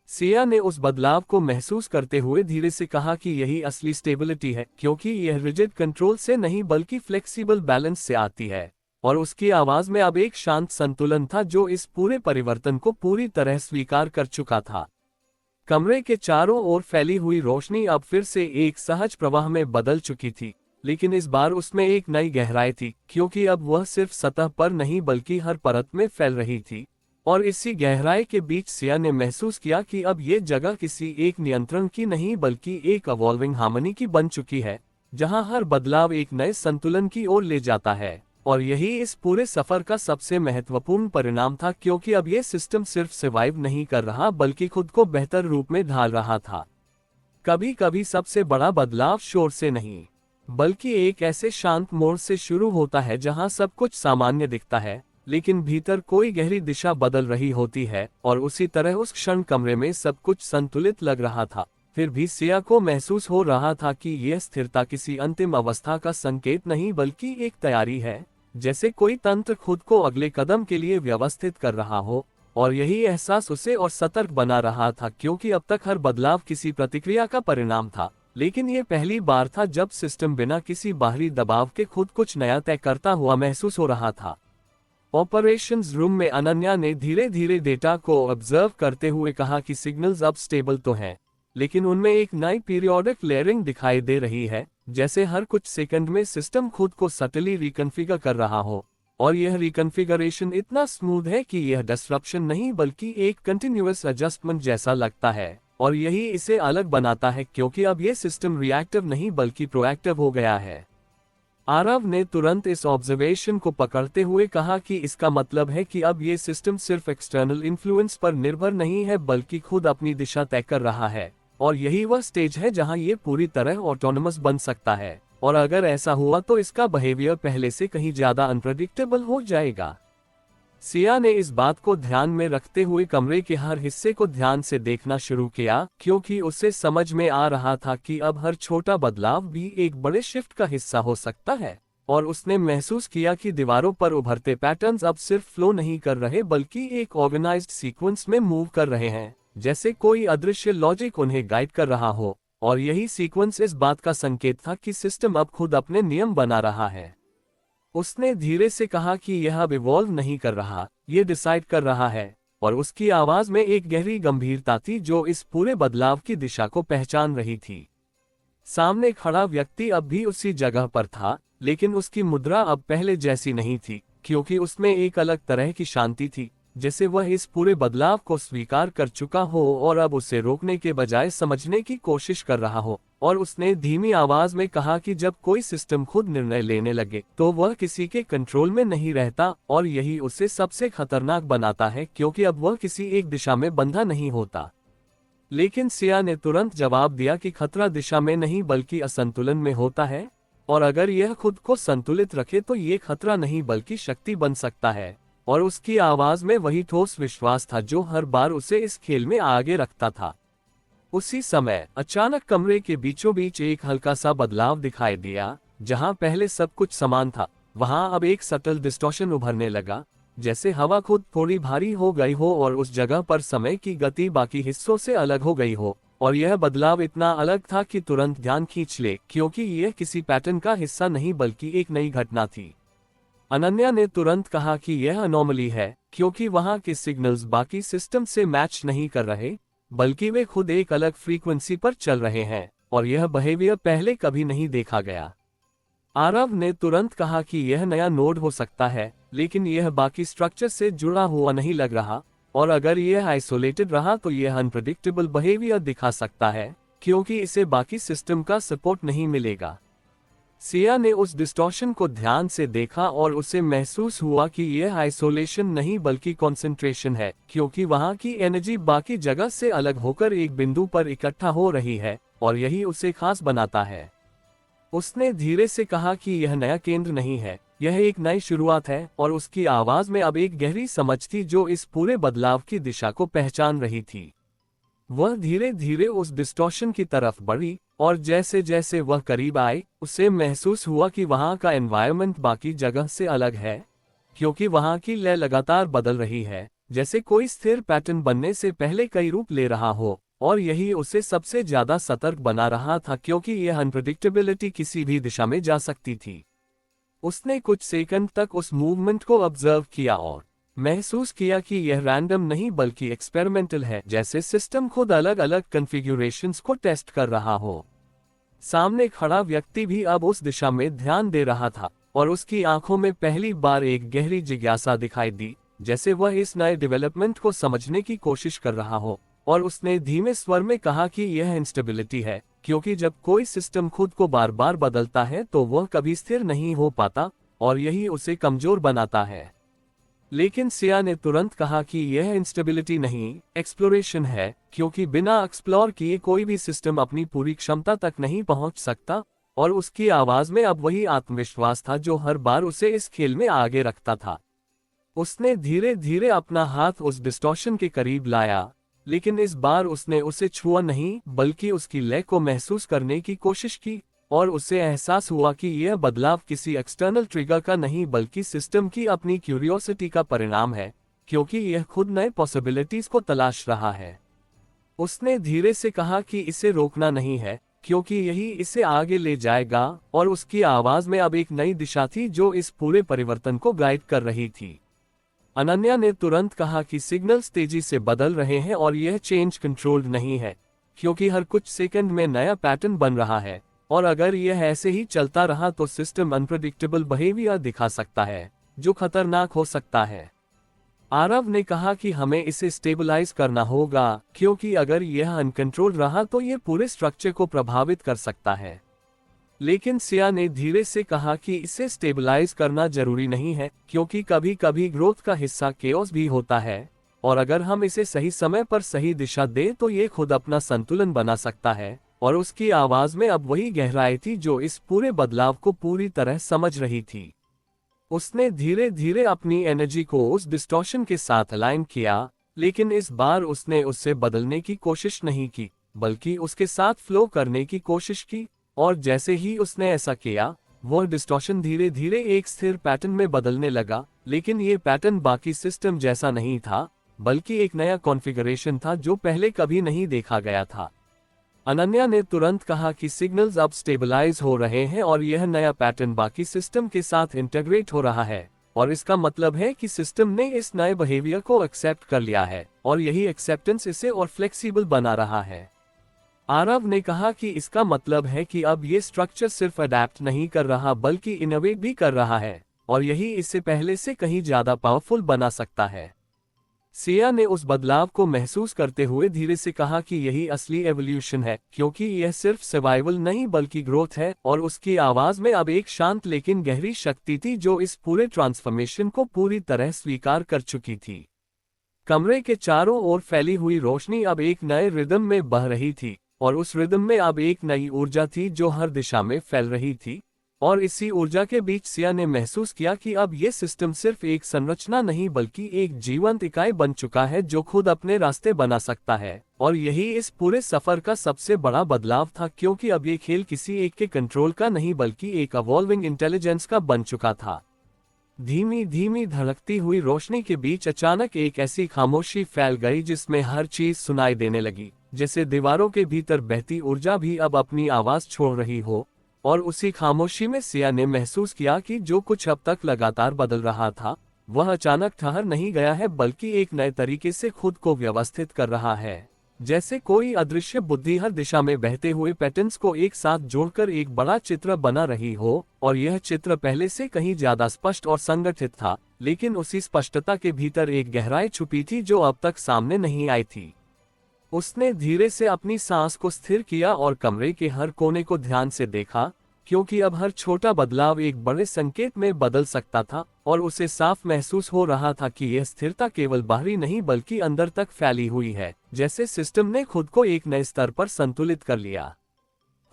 सिया ने उस बदलाव को महसूस करते हुए धीरे से कहा कि यही असली स्टेबिलिटी है, क्योंकि यह रिजिड कंट्रोल से नहीं बल्कि फ्लेक्सिबल बैलेंस से आती है, और उसकी आवाज में अब एक शांत संतुलन था जो इस पूरे परिवर्तन को पूरी तरह स्वीकार कर चुका था। कमरे के चारों ओर फैली हुई रोशनी अब फिर से एक सहज प्रवाह में बदल चुकी थी, लेकिन इस बार उसमें एक नई गहराई थी, क्योंकि अब वह सिर्फ सतह पर नहीं बल्कि हर परत में फैल रही थी, और इसी गहराई के बीच सिया ने महसूस किया कि अब ये जगह किसी एक नियंत्रण की नहीं बल्कि एक इवॉल्विंग हार्मनी की बन चुकी है, जहां हर बदलाव एक नए संतुलन की ओर ले जाता है, और यही इस पूरे सफर का सबसे महत्वपूर्ण परिणाम था, क्योंकि अब ये सिस्टम सिर्फ सर्वाइव नहीं कर रहा बल्कि खुद को बेहतर रूप में ढाल रहा था। कभी कभी सबसे बड़ा बदलाव शोर से नहीं बल्कि एक ऐसे शांत मोड़ से शुरू होता है जहां सब कुछ सामान्य दिखता है, लेकिन भीतर कोई गहरी दिशा बदल रही होती है, और उसी तरह उस क्षण कमरे में सब कुछ संतुलित लग रहा था। फिर भी सिया को महसूस हो रहा था कि यह स्थिरता किसी अंतिम अवस्था का संकेत नहीं बल्कि एक तैयारी है, जैसे कोई तंत्र खुद को अगले कदम के लिए व्यवस्थित कर रहा हो। और यही एहसास उसे और सतर्क बना रहा था, क्योंकि अब तक हर बदलाव किसी प्रतिक्रिया का परिणाम था, लेकिन ये पहली बार था जब सिस्टम बिना किसी बाहरी दबाव के खुद कुछ नया तय करता हुआ महसूस हो रहा था। ऑपरेशंस रूम में अनन्या ने धीरे धीरे डेटा को ऑब्जर्व करते हुए कहा कि सिग्नल्स अब स्टेबल तो हैं, लेकिन उनमें एक नई पीरियोडिक लेयरिंग दिखाई दे रही है, जैसे हर कुछ सेकंड में सिस्टम खुद को सटली रिकॉन्फ़िगर कर रहा हो। और यह रिकॉन्फ़िगरेशन इतना स्मूथ है कि यह डिसरप्शन नहीं बल्कि एक कंटिन्यूअस एडजस्टमेंट जैसा लगता है, और यही इसे अलग बनाता है, क्योंकि अब यह सिस्टम रिएक्टिव नहीं बल्कि प्रोएक्टिव हो गया है। आरव ने तुरंत इस ऑब्जर्वेशन को पकड़ते हुए कहा कि इसका मतलब है कि अब ये सिस्टम सिर्फ एक्सटर्नल इन्फ्लुएंस पर निर्भर नहीं है बल्कि खुद अपनी दिशा तय कर रहा है, और यही वह स्टेज है जहां ये पूरी तरह ऑटोनमस बन सकता है। और अगर ऐसा हुआ तो इसका बिहेवियर पहले से कहीं ज्यादा अनप्रेडिक्टेबल हो जाएगा। सिया ने इस बात को ध्यान में रखते हुए कमरे के हर हिस्से को ध्यान से देखना शुरू किया, क्योंकि उसे समझ में आ रहा था कि अब हर छोटा बदलाव भी एक बड़े शिफ्ट का हिस्सा हो सकता है। और उसने महसूस किया कि दीवारों पर उभरते पैटर्न्स अब सिर्फ फ्लो नहीं कर रहे बल्कि एक ऑर्गेनाइज्ड सीक्वेंस में मूव कर रहे हैं, जैसे कोई अदृश्य लॉजिक उन्हें गाइड कर रहा हो। और यही सीक्वेंस इस बात का संकेत था कि सिस्टम अब खुद अपने नियम बना रहा है। उसने धीरे से कहा कि यह अब इवॉल्व नहीं कर रहा, ये डिसाइड कर रहा है। और उसकी आवाज में एक गहरी गंभीरता थी जो इस पूरे बदलाव की दिशा को पहचान रही थी। सामने खड़ा व्यक्ति अब भी उसी जगह पर था, लेकिन उसकी मुद्रा अब पहले जैसी नहीं थी, क्योंकि उसमें एक अलग तरह की शांति थी, जैसे वह इस पूरे बदलाव को स्वीकार कर चुका हो और अब उसे रोकने के बजाय समझने की कोशिश कर रहा हो। और उसने धीमी आवाज में कहा कि जब कोई सिस्टम खुद निर्णय लेने लगे तो वह किसी के कंट्रोल में नहीं रहता, और यही उसे सबसे खतरनाक बनाता है, क्योंकि अब वह किसी एक दिशा में बंधा नहीं होता। लेकिन सिया ने तुरंत जवाब दिया कि खतरा दिशा में नहीं बल्कि असंतुलन में होता है, और अगर यह खुद को संतुलित रखे तो ये खतरा नहीं बल्कि शक्ति बन सकता है। और उसकी आवाज में वही ठोस विश्वास था जो हर बार उसे इस खेल में आगे रखता था। उसी समय अचानक कमरे के बीचों बीच एक हल्का सा बदलाव दिखाई दिया। जहां पहले सब कुछ समान था, वहां अब एक सटल डिस्टॉर्शन उभरने लगा, जैसे हवा खुद थोड़ी भारी हो गई हो और उस जगह पर समय की गति बाकी हिस्सों से अलग हो गई हो। और यह बदलाव इतना अलग था कि तुरंत ध्यान खींच ले, क्योंकि यह किसी पैटर्न का हिस्सा नहीं बल्कि एक नई घटना थी। अनन्या ने तुरंत कहा कि यह अनोमली है, क्योंकि वहां के सिग्नल्स बाकी सिस्टम से मैच नहीं कर रहे, बल्कि वे खुद एक अलग फ्रीक्वेंसी पर चल रहे हैं, और यह बिहेवियर पहले कभी नहीं देखा गया। आरव ने तुरंत कहा कि यह नया नोड हो सकता है, लेकिन यह बाकी स्ट्रक्चर से जुड़ा हुआ नहीं लग रहा, और अगर यह आइसोलेटेड रहा तो यह अनप्रेडिक्टेबल बिहेवियर दिखा सकता है, क्योंकि इसे बाकी सिस्टम का सपोर्ट नहीं मिलेगा। सिया ने उस डिस्टॉर्शन को ध्यान से देखा और उसे महसूस हुआ कि यह आइसोलेशन नहीं बल्कि कंसंट्रेशन है, क्योंकि वहां की एनर्जी बाकी जगह से अलग होकर एक बिंदु पर इकट्ठा हो रही है, और यही उसे खास बनाता है। उसने धीरे से कहा कि यह नया केंद्र नहीं है, यह एक नई शुरुआत है, और उसकी आवाज में अब एक गहरी समझ थी जो इस पूरे बदलाव की दिशा को पहचान रही थी। वह धीरे धीरे उस डिस्टॉर्शन की तरफ बढ़ी, और जैसे जैसे वह करीब आई, उसे महसूस हुआ कि वहां का एनवायरनमेंट बाकी जगह से अलग है, क्योंकि वहां की लय लगातार बदल रही है, जैसे कोई स्थिर पैटर्न बनने से पहले कई रूप ले रहा हो। और यही उसे सबसे ज्यादा सतर्क बना रहा था, क्योंकि यह अनप्रेडिक्टेबिलिटी किसी भी दिशा में जा सकती थी। उसने कुछ सेकंड तक उस मूवमेंट को ऑब्जर्व किया और महसूस किया कि यह रैंडम नहीं बल्कि एक्सपेरिमेंटल है, जैसे सिस्टम खुद अलग अलग कॉन्फ़िगरेशंस को टेस्ट कर रहा हो। सामने खड़ा व्यक्ति भी अब उस दिशा में ध्यान दे रहा था, और उसकी आंखों में पहली बार एक गहरी जिज्ञासा दिखाई दी, जैसे वह इस नए डेवलपमेंट को समझने की कोशिश कर रहा हो। और उसने धीमे स्वर में कहा कि यह इंस्टेबिलिटी है, क्योंकि जब कोई सिस्टम खुद को बार बार बदलता है तो वह कभी स्थिर नहीं हो पाता, और यही उसे कमजोर बनाता है। लेकिन सिया ने तुरंत कहा कि यह इंस्टेबिलिटी नहीं, एक्सप्लोरेशन है, क्योंकि बिना एक्सप्लोर किए कोई भी सिस्टम अपनी पूरी क्षमता तक नहीं पहुंच सकता। और उसकी आवाज में अब वही आत्मविश्वास था जो हर बार उसे इस खेल में आगे रखता था। उसने धीरे धीरे अपना हाथ उस डिस्टॉर्शन के करीब लाया, लेकिन इस बार उसने उसे छुआ नहीं बल्कि उसकी लय को महसूस करने की कोशिश की, और उसे एहसास हुआ कि यह बदलाव किसी एक्सटर्नल ट्रिगर का नहीं बल्कि सिस्टम की अपनी क्यूरियोसिटी का परिणाम है, क्योंकि यह खुद नए पॉसिबिलिटीज को तलाश रहा है। उसने धीरे से कहा कि इसे रोकना नहीं है, क्योंकि यही इसे आगे ले जाएगा, और उसकी आवाज में अब एक नई दिशा थी जो इस पूरे परिवर्तन को गाइड कर रही थी। अनन्या ने तुरंत कहा कि सिग्नल्स तेजी से बदल रहे हैं और यह चेंज कंट्रोल्ड नहीं है, क्योंकि हर कुछ सेकंड में नया पैटर्न बन रहा है, और अगर यह ऐसे ही चलता रहा तो सिस्टम अनप्रेडिक्टेबल बिहेवियर दिखा सकता है, जो खतरनाक हो सकता है। आरव ने कहा कि हमें इसे स्टेबलाइज करना होगा, क्योंकि अगर यह अनकंट्रोल्ड रहा तो यह पूरे स्ट्रक्चर को प्रभावित कर सकता है। लेकिन सिया ने धीरे से कहा कि इसे स्टेबलाइज करना जरूरी नहीं है, क्योंकि कभी कभी ग्रोथ का हिस्सा केओस भी होता है, और अगर हम इसे सही समय पर सही दिशा दें तो ये खुद अपना संतुलन बना सकता है। और उसकी आवाज में अब वही गहराई थी जो इस पूरे बदलाव को पूरी तरह समझ रही थी। उसने धीरे धीरे अपनी एनर्जी को उस डिस्टॉर्शन के साथ अलाइन किया, लेकिन इस बार उसने उससे बदलने की कोशिश नहीं की, बल्कि उसके साथ फ्लो करने की कोशिश की, और जैसे ही उसने ऐसा किया, वह डिस्टॉर्शन धीरे धीरे एक स्थिर पैटर्न में बदलने लगा। लेकिन ये पैटर्न बाकी सिस्टम जैसा नहीं था, बल्कि एक नया कॉन्फ़िगरेशन था जो पहले कभी नहीं देखा गया था। अनन्या ने तुरंत कहा कि सिग्नल्स अब स्टेबलाइज हो रहे हैं और यह नया पैटर्न बाकी सिस्टम के साथ इंटीग्रेट हो रहा है, और इसका मतलब है कि सिस्टम ने इस नए बिहेवियर को एक्सेप्ट कर लिया है, और यही एक्सेप्टेंस इसे और फ्लेक्सिबल बना रहा है। आरव ने कहा कि इसका मतलब है कि अब ये स्ट्रक्चर सिर्फ अडैप्ट नहीं कर रहा बल्कि इनोवेट भी कर रहा है, और यही इसे पहले से कहीं ज्यादा पावरफुल बना सकता है। सिया ने उस बदलाव को महसूस करते हुए धीरे से कहा कि यही असली एवोल्यूशन है, क्योंकि यह सिर्फ सर्वाइवल नहीं बल्कि ग्रोथ है, और उसकी आवाज में अब एक शांत लेकिन गहरी शक्ति थी जो इस पूरे ट्रांसफॉर्मेशन को पूरी तरह स्वीकार कर चुकी थी। कमरे के चारों ओर फैली हुई रोशनी अब एक नए रिदम में बह रही थी, और उस रिदम में अब एक नई ऊर्जा थी जो हर दिशा में फैल रही थी, और इसी ऊर्जा के बीच सिया ने महसूस किया कि अब ये सिस्टम सिर्फ एक संरचना नहीं बल्कि एक जीवंत इकाई बन चुका है जो खुद अपने रास्ते बना सकता है। और यही इस पूरे सफर का सबसे बड़ा बदलाव था, क्योंकि अब ये खेल किसी एक के कंट्रोल का नहीं बल्कि एक इवॉल्विंग इंटेलिजेंस का बन चुका था। धीमी धीमी धड़कती हुई रोशनी के बीच अचानक एक ऐसी खामोशी फैल गई जिसमें हर चीज सुनाई देने लगी, जैसे दीवारों के भीतर बहती ऊर्जा भी अब अपनी आवाज छोड़ रही हो। और उसी खामोशी में सिया ने महसूस किया कि जो कुछ अब तक लगातार बदल रहा था, वह अचानक ठहर नहीं गया है बल्कि एक नए तरीके से खुद को व्यवस्थित कर रहा है, जैसे कोई अदृश्य बुद्धि हर दिशा में बहते हुए पैटर्न्स को एक साथ जोड़कर एक बड़ा चित्र बना रही हो। और यह चित्र पहले से कहीं ज्यादा स्पष्ट और संगठित था, लेकिन उसी स्पष्टता के भीतर एक गहराई छुपी थी जो अब तक सामने नहीं आई थी। उसने धीरे से अपनी सांस को स्थिर किया और कमरे के हर कोने को ध्यान से देखा, क्योंकि अब हर छोटा बदलाव एक बड़े संकेत में बदल सकता था, और उसे साफ महसूस हो रहा था कि यह स्थिरता केवल बाहरी नहीं बल्कि अंदर तक फैली हुई है, जैसे सिस्टम ने खुद को एक नए स्तर पर संतुलित कर लिया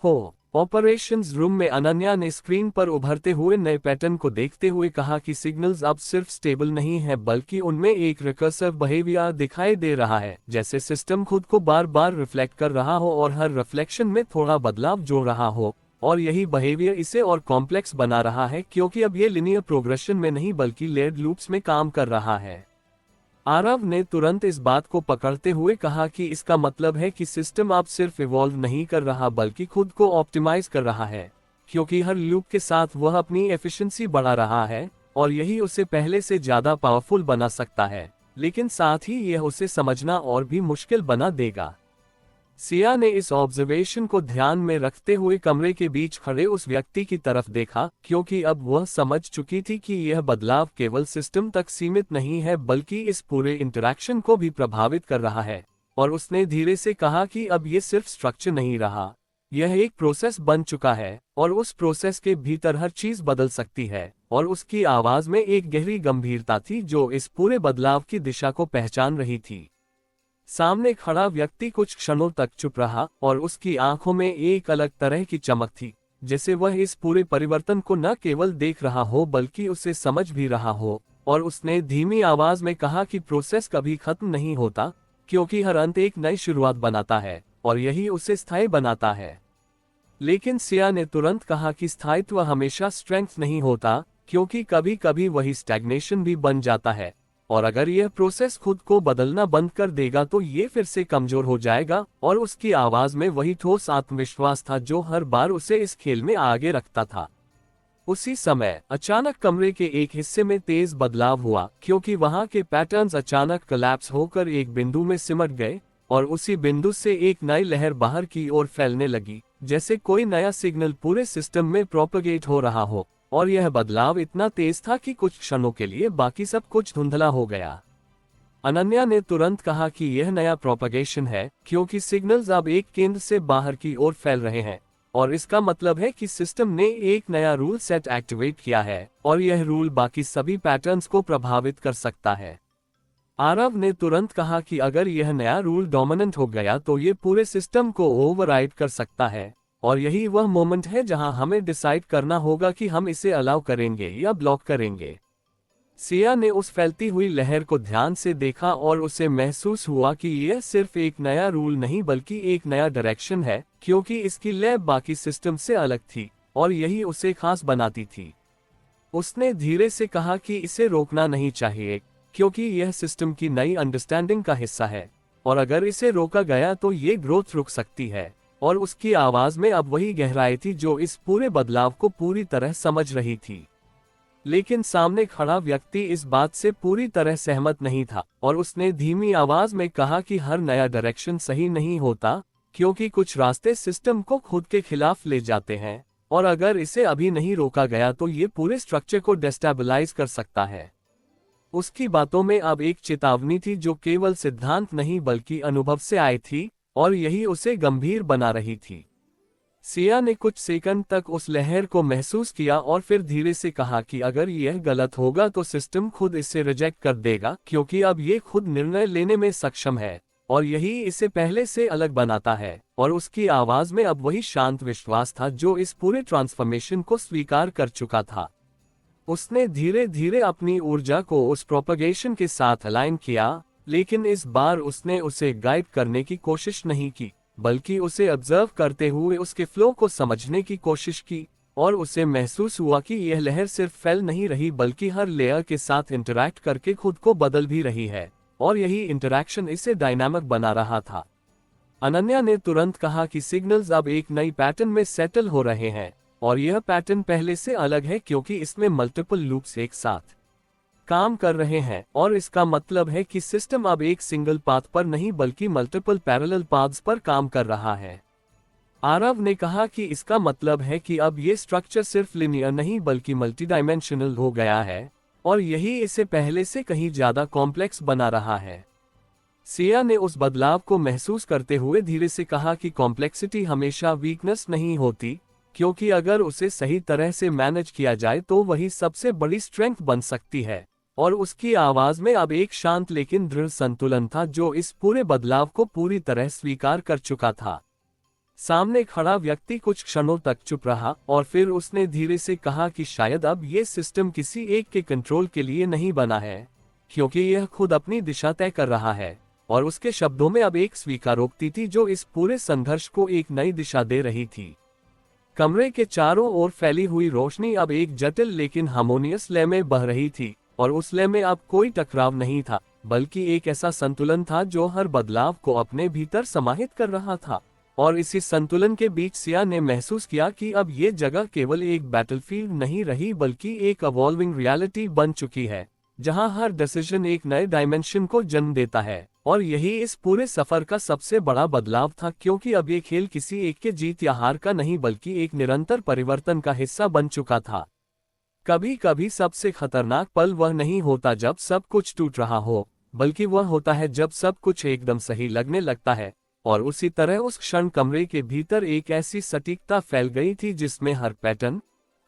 हो। ऑपरेशंस रूम में अनन्या ने स्क्रीन पर उभरते हुए नए पैटर्न को देखते हुए कहा कि सिग्नल्स अब सिर्फ स्टेबल नहीं है बल्कि उनमें एक रिकर्सिव बिहेवियर दिखाई दे रहा है, जैसे सिस्टम खुद को बार बार रिफ्लेक्ट कर रहा हो और हर रिफ्लेक्शन में थोड़ा बदलाव जोड़ रहा हो। और यही बिहेवियर इसे और कॉम्प्लेक्स बना रहा है, क्योंकि अब ये लिनियर प्रोग्रेशन में नहीं बल्कि लेयर्ड लूप्स में काम कर रहा है। आरव ने तुरंत इस बात को पकड़ते हुए कहा कि इसका मतलब है कि सिस्टम अब सिर्फ इवॉल्व नहीं कर रहा बल्कि खुद को ऑप्टिमाइज कर रहा है, क्योंकि हर लूप के साथ वह अपनी एफिशिएंसी बढ़ा रहा है, और यही उसे पहले से ज्यादा पावरफुल बना सकता है, लेकिन साथ ही यह उसे समझना और भी मुश्किल बना देगा। सिया ने इस ऑब्जर्वेशन को ध्यान में रखते हुए कमरे के बीच खड़े उस व्यक्ति की तरफ देखा, क्योंकि अब वह समझ चुकी थी कि यह बदलाव केवल सिस्टम तक सीमित नहीं है बल्कि इस पूरे इंटरैक्शन को भी प्रभावित कर रहा है। और उसने धीरे से कहा कि अब ये सिर्फ स्ट्रक्चर नहीं रहा, यह एक प्रोसेस बन चुका है, और उस प्रोसेस के भीतर हर चीज बदल सकती है। और उसकी आवाज में एक गहरी गंभीरता थी जो इस पूरे बदलाव की दिशा को पहचान रही थी। सामने खड़ा व्यक्ति कुछ क्षणों तक चुप रहा, और उसकी आंखों में एक अलग तरह की चमक थी, जैसे वह इस पूरे परिवर्तन को न केवल देख रहा हो बल्कि उसे समझ भी रहा हो। और उसने धीमी आवाज में कहा कि प्रोसेस कभी खत्म नहीं होता, क्योंकि हर अंत एक नई शुरुआत बनाता है और यही उसे स्थायी बनाता है। लेकिन सिया ने तुरंत कहा कि स्थायित्व हमेशा स्ट्रेंथ नहीं होता, क्योंकि कभी कभी वही स्टैग्नेशन भी बन जाता है, और अगर यह प्रोसेस खुद को बदलना बंद कर देगा तो ये फिर से कमजोर हो जाएगा। और उसकी आवाज में वही ठोस आत्मविश्वास था जो हर बार उसे इस खेल में आगे रखता था। उसी समय अचानक कमरे के एक हिस्से में तेज बदलाव हुआ, क्योंकि वहां के पैटर्न्स अचानक कोलैप्स होकर एक बिंदु में सिमट गए, और उसी बिंदु से एक नई लहर बाहर की ओर फैलने लगी, जैसे कोई नया सिग्नल पूरे सिस्टम में प्रोपगेट हो रहा हो। और यह बदलाव इतना तेज था कि कुछ क्षणों के लिए बाकी सब कुछ धुंधला हो गया। अनन्या ने तुरंत कहा कि यह नया प्रोपगेशन है, क्योंकि सिग्नल्स अब एक केंद्र से बाहर की ओर फैल रहे हैं, और इसका मतलब है कि सिस्टम ने एक नया रूल सेट एक्टिवेट किया है, और यह रूल बाकी सभी पैटर्न्स को प्रभावित कर सकता है। आरव ने तुरंत कहा कि अगर यह नया रूल डोमिनेंट हो गया तो ये पूरे सिस्टम को ओवरराइड कर सकता है, और यही वह मोमेंट है जहां हमें डिसाइड करना होगा कि हम इसे अलाउ करेंगे या ब्लॉक करेंगे। सिया ने उस फैलती हुई लहर को ध्यान से देखा और उसे महसूस हुआ कि यह सिर्फ एक नया रूल नहीं बल्कि एक नया डायरेक्शन है, क्योंकि इसकी लय बाकी सिस्टम से अलग थी और यही उसे खास बनाती थी। उसने धीरे से कहा कि इसे रोकना नहीं चाहिए, क्योंकि यह सिस्टम की नई अंडरस्टैंडिंग का हिस्सा है, और अगर इसे रोका गया तो ये ग्रोथ रुक सकती है। और उसकी आवाज में अब वही गहराई थी जो इस पूरे बदलाव को पूरी तरह समझ रही थी। लेकिन सामने खड़ा व्यक्ति इस बात से पूरी तरह सहमत नहीं था, और उसने धीमी आवाज में कहा कि हर नया डायरेक्शन सही नहीं होता, क्योंकि कुछ रास्ते सिस्टम को खुद के खिलाफ ले जाते हैं, और अगर इसे अभी नहीं रोका गया तो ये पूरे स्ट्रक्चर को डेस्टेबलाइज कर सकता है। उसकी बातों में अब एक चेतावनी थी जो केवल सिद्धांत नहीं बल्कि अनुभव से आई थी, और यही उसे गंभीर बना रही थी। सिया ने कुछ सेकंड तक उस लहर को महसूस किया और फिर धीरे से कहा कि अगर यह गलत होगा तो सिस्टम खुद इसे रिजेक्ट कर देगा, क्योंकि अब ये खुद निर्णय लेने में सक्षम है, और यही इसे पहले से अलग बनाता है। और उसकी आवाज में अब वही शांत विश्वास था जो इस पूरे ट्रांसफॉर्मेशन को स्वीकार कर चुका था। उसने धीरे धीरे अपनी ऊर्जा को उस प्रोपगेशन के साथ अलाइन किया, लेकिन इस बार उसने उसे गाइड करने की कोशिश नहीं की, बल्कि उसे ऑब्जर्व करते हुए उसके फ्लो को समझने की कोशिश की। और उसे महसूस हुआ कि यह लहर सिर्फ फैल नहीं रही बल्कि हर लेयर के साथ इंटरैक्ट करके खुद को बदल भी रही है, और यही इंटरैक्शन इसे डायनामिक बना रहा था। अनन्या ने तुरंत कहा कि सिग्नल्स अब एक नई पैटर्न में सेटल हो रहे हैं, और यह पैटर्न पहले से अलग है क्योंकि इसमें मल्टीपल लूप्स एक साथ काम कर रहे हैं, और इसका मतलब है कि सिस्टम अब एक सिंगल पाथ पर नहीं बल्कि मल्टीपल पैरेलल पाथ्स पर काम कर रहा है। आरव ने कहा कि इसका मतलब है कि अब ये स्ट्रक्चर सिर्फ लिनियर नहीं बल्कि मल्टीडायमेंशनल हो गया है, और यही इसे पहले से कहीं ज्यादा कॉम्प्लेक्स बना रहा है। सिया ने उस बदलाव को महसूस करते हुए धीरे से कहा कि कॉम्प्लेक्सिटी हमेशा वीकनेस नहीं होती, क्योंकि अगर उसे सही तरह से मैनेज किया जाए तो वही सबसे बड़ी स्ट्रेंथ बन सकती है। और उसकी आवाज में अब एक शांत लेकिन दृढ़ संतुलन था जो इस पूरे बदलाव को पूरी तरह स्वीकार कर चुका था। सामने खड़ा व्यक्ति कुछ क्षणों तक चुप रहा, और फिर उसने धीरे से कहा कि शायद अब ये सिस्टम किसी एक के कंट्रोल के लिए नहीं बना है, क्योंकि यह खुद अपनी दिशा तय कर रहा है। और उसके शब्दों में अब एक स्वीकारोक्ति थी जो इस पूरे संघर्ष को एक नई दिशा दे रही थी। कमरे के चारों ओर फैली हुई रोशनी अब एक जटिल लेकिन हार्मोनियस लय में बह रही थी, और उस लय में अब कोई टकराव नहीं था, बल्कि एक ऐसा संतुलन था जो हर बदलाव को अपने भीतर समाहित कर रहा था। और इसी संतुलन के बीच सिया ने महसूस किया कि अब ये जगह केवल एक बैटलफील्ड नहीं रही बल्कि एक इवॉल्विंग रियलिटी बन चुकी है, जहां हर डिसीजन एक नए डायमेंशन को जन्म देता है। और यही इस पूरे सफर का सबसे बड़ा बदलाव था, क्योंकि अब ये खेल किसी एक के जीत या हार का नहीं बल्कि एक निरंतर परिवर्तन का हिस्सा बन चुका था। कभी कभी सबसे खतरनाक पल वह नहीं होता जब सब कुछ टूट रहा हो, बल्कि वह होता है जब सब कुछ एकदम सही लगने लगता है। और उसी तरह उस क्षण कमरे के भीतर एक ऐसी सटीकता फैल गई थी जिसमें हर पैटर्न,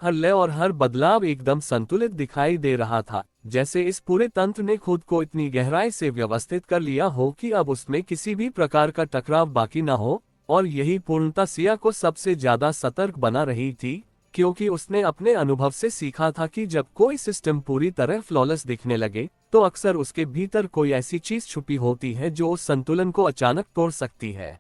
हर लय और हर बदलाव एकदम संतुलित दिखाई दे रहा था, जैसे इस पूरे तंत्र ने खुद को इतनी गहराई से व्यवस्थित कर लिया हो कि अब उसमें किसी भी प्रकार का टकराव बाकी न हो। और यही पूर्णता सिया को सबसे ज्यादा सतर्क बना रही थी, क्योंकि उसने अपने अनुभव से सीखा था कि जब कोई सिस्टम पूरी तरह फ्लॉलेस दिखने लगे तो अक्सर उसके भीतर कोई ऐसी चीज छुपी होती है जो उस संतुलन को अचानक तोड़ सकती है।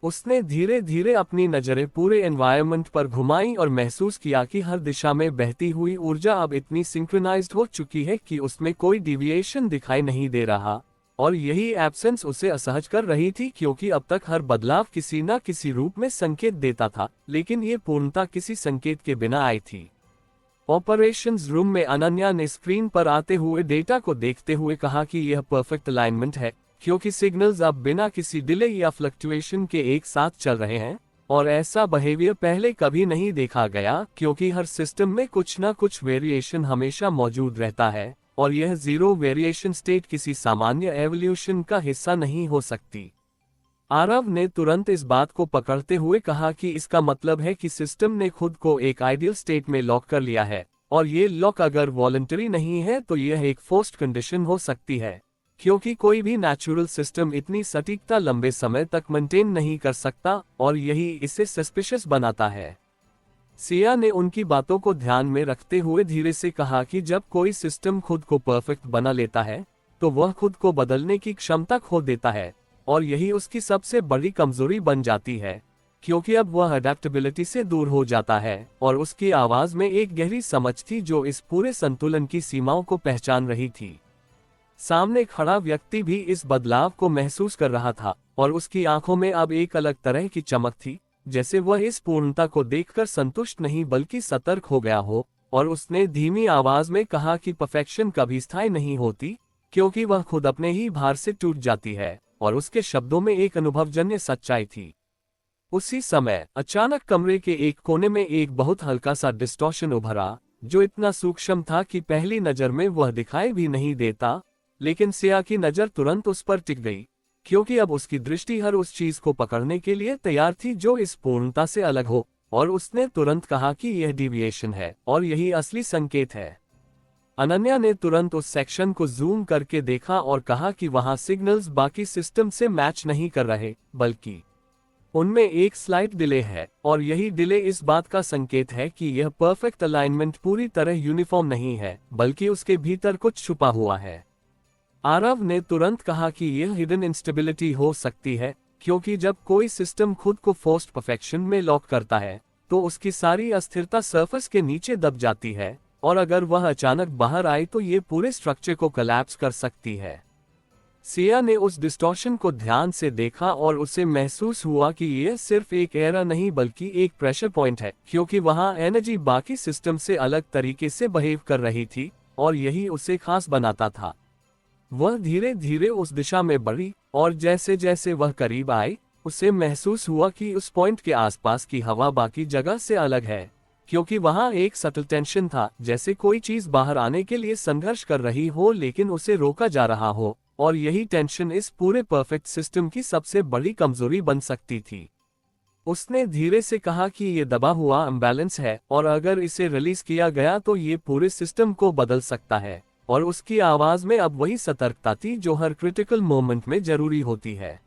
उसने धीरे धीरे अपनी नजरें पूरे एनवायरनमेंट पर घुमाई और महसूस किया कि हर दिशा में बहती हुई ऊर्जा अब इतनी सिंक्रोनाइज्ड हो चुकी है कि उसमें कोई डिविएशन दिखाई नहीं दे रहा, और यही एब्सेंस उसे असहज कर रही थी क्योंकि अब तक हर बदलाव किसी न किसी रूप में संकेत देता था, लेकिन ये पूर्णता किसी संकेत के बिना आई थी। ऑपरेशंस रूम में अनन्या ने स्क्रीन पर आते हुए डेटा को देखते हुए कहा कि यह परफेक्ट अलाइनमेंट है, क्योंकि सिग्नल्स अब बिना किसी डिले या फ्लक्चुएशन के एक साथ चल रहे हैं, और ऐसा बिहेवियर पहले कभी नहीं देखा गया क्योंकि हर सिस्टम में कुछ न कुछ वेरिएशन हमेशा मौजूद रहता है, और यह जीरो वेरिएशन स्टेट किसी सामान्य एवोल्यूशन का हिस्सा नहीं हो सकती। आरव ने तुरंत इस बात को पकड़ते हुए कहा कि इसका मतलब है कि सिस्टम ने खुद को एक आइडियल स्टेट में लॉक कर लिया है, और ये लॉक अगर वॉलंटरी नहीं है तो यह एक फोर्स्ड कंडीशन हो सकती है, क्योंकि कोई भी नेचुरल सिस्टम इतनी सटीकता लंबे समय तक मेंटेन नहीं कर सकता, और यही इसे सस्पिशियस बनाता है। सिया ने उनकी बातों को ध्यान में रखते हुए धीरे से कहा कि जब कोई सिस्टम खुद को परफेक्ट बना लेता है तो वह खुद को बदलने की क्षमता खो देता है, और यही उसकी सबसे बड़ी कमजोरी बन जाती है, क्योंकि अब वह अडेप्टेबिलिटी से दूर हो जाता है। और उसकी आवाज में एक गहरी समझ थी जो इस पूरे संतुलन की सीमाओं को पहचान रही थी। सामने खड़ा व्यक्ति भी इस बदलाव को महसूस कर रहा था, और उसकी आंखों में अब एक अलग तरह की चमक थी, जैसे वह इस पूर्णता को देखकर संतुष्ट नहीं बल्कि सतर्क हो गया हो। और उसने धीमी आवाज में कहा कि परफेक्शन कभी स्थायी नहीं होती, क्योंकि वह खुद अपने ही भार से टूट जाती है, और उसके शब्दों में एक अनुभवजन्य सच्चाई थी। उसी समय अचानक कमरे के एक कोने में एक बहुत हल्का सा डिस्टॉर्शन उभरा, जो इतना सूक्ष्म था कि पहली नजर में वह दिखाई भी नहीं देता, लेकिन सिया की नजर तुरंत उस पर टिक गई, क्योंकि अब उसकी दृष्टि हर उस चीज को पकड़ने के लिए तैयार थी जो इस पूर्णता से अलग हो, और उसने तुरंत कहा कि यह डिविएशन है, और यही असली संकेत है। अनन्या ने तुरंत उस सेक्शन को जूम करके देखा और कहा कि वहां सिग्नल्स बाकी सिस्टम से मैच नहीं कर रहे, बल्कि उनमें एक स्लाइट डिले है, और यही डिले इस बात का संकेत है कि यह परफेक्ट अलाइनमेंट पूरी तरह यूनिफॉर्म नहीं है, बल्कि उसके भीतर कुछ छुपा हुआ है। आरव ने तुरंत कहा कि यह हिडन इंस्टेबिलिटी हो सकती है, क्योंकि जब कोई सिस्टम खुद को फोर्स्ड परफेक्शन में लॉक करता है तो उसकी सारी अस्थिरता सरफेस के नीचे दब जाती है, और अगर वह अचानक बाहर आए तो ये पूरे स्ट्रक्चर को कोलैप्स कर सकती है। सिया ने उस डिस्टॉर्शन को ध्यान से देखा और उसे महसूस हुआ कि यह सिर्फ एक एरर नहीं बल्कि एक प्रेशर पॉइंट है, क्योंकि वहां एनर्जी बाकी सिस्टम से अलग तरीके से बिहेव कर रही थी, और यही उसे खास बनाता था। वह धीरे धीरे उस दिशा में बढ़ी, और जैसे जैसे वह करीब आई उसे महसूस हुआ कि उस पॉइंट के आसपास की हवा बाकी जगह से अलग है, क्योंकि वहां एक सटल टेंशन था, जैसे कोई चीज बाहर आने के लिए संघर्ष कर रही हो लेकिन उसे रोका जा रहा हो, और यही टेंशन इस पूरे परफेक्ट सिस्टम की सबसे बड़ी कमजोरी बन सकती थी। उसने धीरे से कहा कि ये दबा हुआ इम्बैलेंस है, और अगर इसे रिलीज किया गया तो ये पूरे सिस्टम को बदल सकता है, और उसकी आवाज में अब वही सतर्कता थी जो हर क्रिटिकल मोमेंट में जरूरी होती है।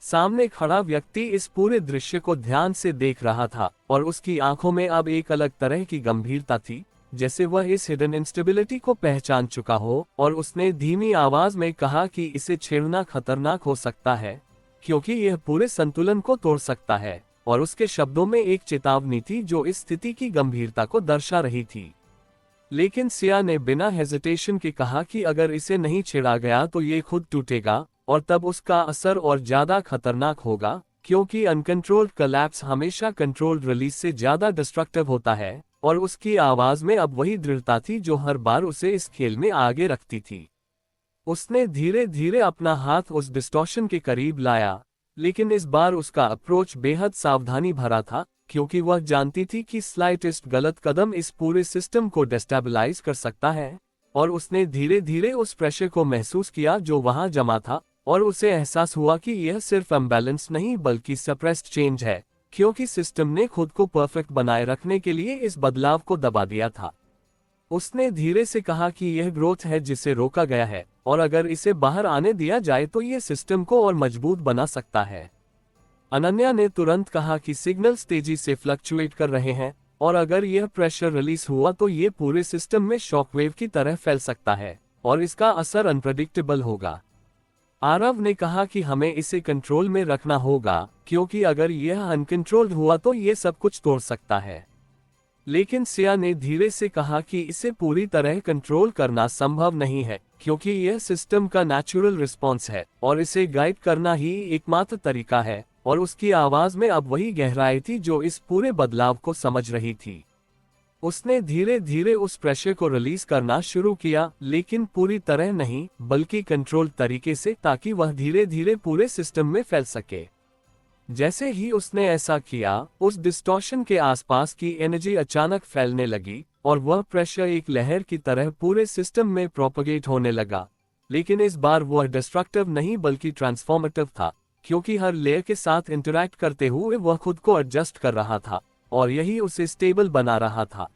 सामने खड़ा व्यक्ति इस पूरे दृश्य को ध्यान से देख रहा था, और उसकी आंखों में अब एक अलग तरह की गंभीरता थी, जैसे वह इस हिडन इंस्टेबिलिटी को पहचान चुका हो। और उसने धीमी आवाज में कहा कि इसे छेड़ना खतरनाक हो सकता है, क्योंकि यह पूरे संतुलन को तोड़ सकता है, और उसके शब्दों में एक चेतावनी थी जो इस स्थिति की गंभीरता को दर्शा रही थी। लेकिन सिया ने बिना हेजिटेशन के कहा कि अगर इसे नहीं छेड़ा गया तो ये खुद टूटेगा, और तब उसका असर और ज्यादा खतरनाक होगा, क्योंकि अनकंट्रोल्ड कोलैप्स हमेशा कंट्रोल्ड रिलीज से ज्यादा डिस्ट्रक्टिव होता है। और उसकी आवाज में अब वही दृढ़ता थी जो हर बार उसे इस खेल में आगे रखती थी। उसने धीरे धीरे अपना हाथ उस डिस्टॉर्शन के करीब लाया, लेकिन इस बार उसका अप्रोच बेहद सावधानी भरा था, क्योंकि वह जानती थी कि स्लाइटेस्ट गलत कदम इस पूरे सिस्टम को डिस्टेबलाइज कर सकता है। और उसने धीरे धीरे उस प्रेशर को महसूस किया जो वहां जमा था, और उसे एहसास हुआ कि यह सिर्फ इम्बैलेंस नहीं बल्कि सप्रेस्ड चेंज है, क्योंकि सिस्टम ने खुद को परफेक्ट बनाए रखने के लिए इस बदलाव को दबा दिया था। उसने धीरे से कहा कि यह ग्रोथ है जिसे रोका गया है, और अगर इसे बाहर आने दिया जाए तो यह सिस्टम को और मजबूत बना सकता है। अनन्या ने तुरंत कहा कि सिग्नल्स तेजी से फ्लक्चुएट कर रहे हैं, और अगर यह प्रेशर रिलीज हुआ तो ये पूरे सिस्टम में शॉकवेव की तरह फैल सकता है और इसका असर अनप्रेडिक्टेबल होगा। आरव ने कहा कि हमें इसे कंट्रोल में रखना होगा, क्योंकि अगर यह अनकंट्रोल्ड हुआ तो ये सब कुछ तोड़ सकता है। लेकिन सिया ने धीरे से कहा कि इसे पूरी तरह कंट्रोल करना संभव नहीं है, क्योंकि यह सिस्टम का नेचुरल रिस्पॉन्स है और इसे गाइड करना ही एकमात्र तरीका है। और उसकी आवाज में अब वही गहराई थी जो इस पूरे बदलाव को समझ रही थी। उसने धीरे धीरे उस प्रेशर को रिलीज करना शुरू किया, लेकिन पूरी तरह नहीं, बल्कि कंट्रोल्ड तरीके से, ताकि वह धीरे धीरे पूरे सिस्टम में फैल सके। जैसे ही उसने ऐसा किया, उस डिस्टॉर्शन के आसपास की एनर्जी अचानक फैलने लगी और वह प्रेशर एक लहर की तरह पूरे सिस्टम में प्रोपगेट होने लगा। लेकिन इस बार वह डिस्ट्रक्टिव नहीं बल्कि ट्रांसफॉर्मेटिव था, क्योंकि हर लेयर के साथ इंटरैक्ट करते हुए वह खुद को एडजस्ट कर रहा था और यही उसे स्टेबल बना रहा था।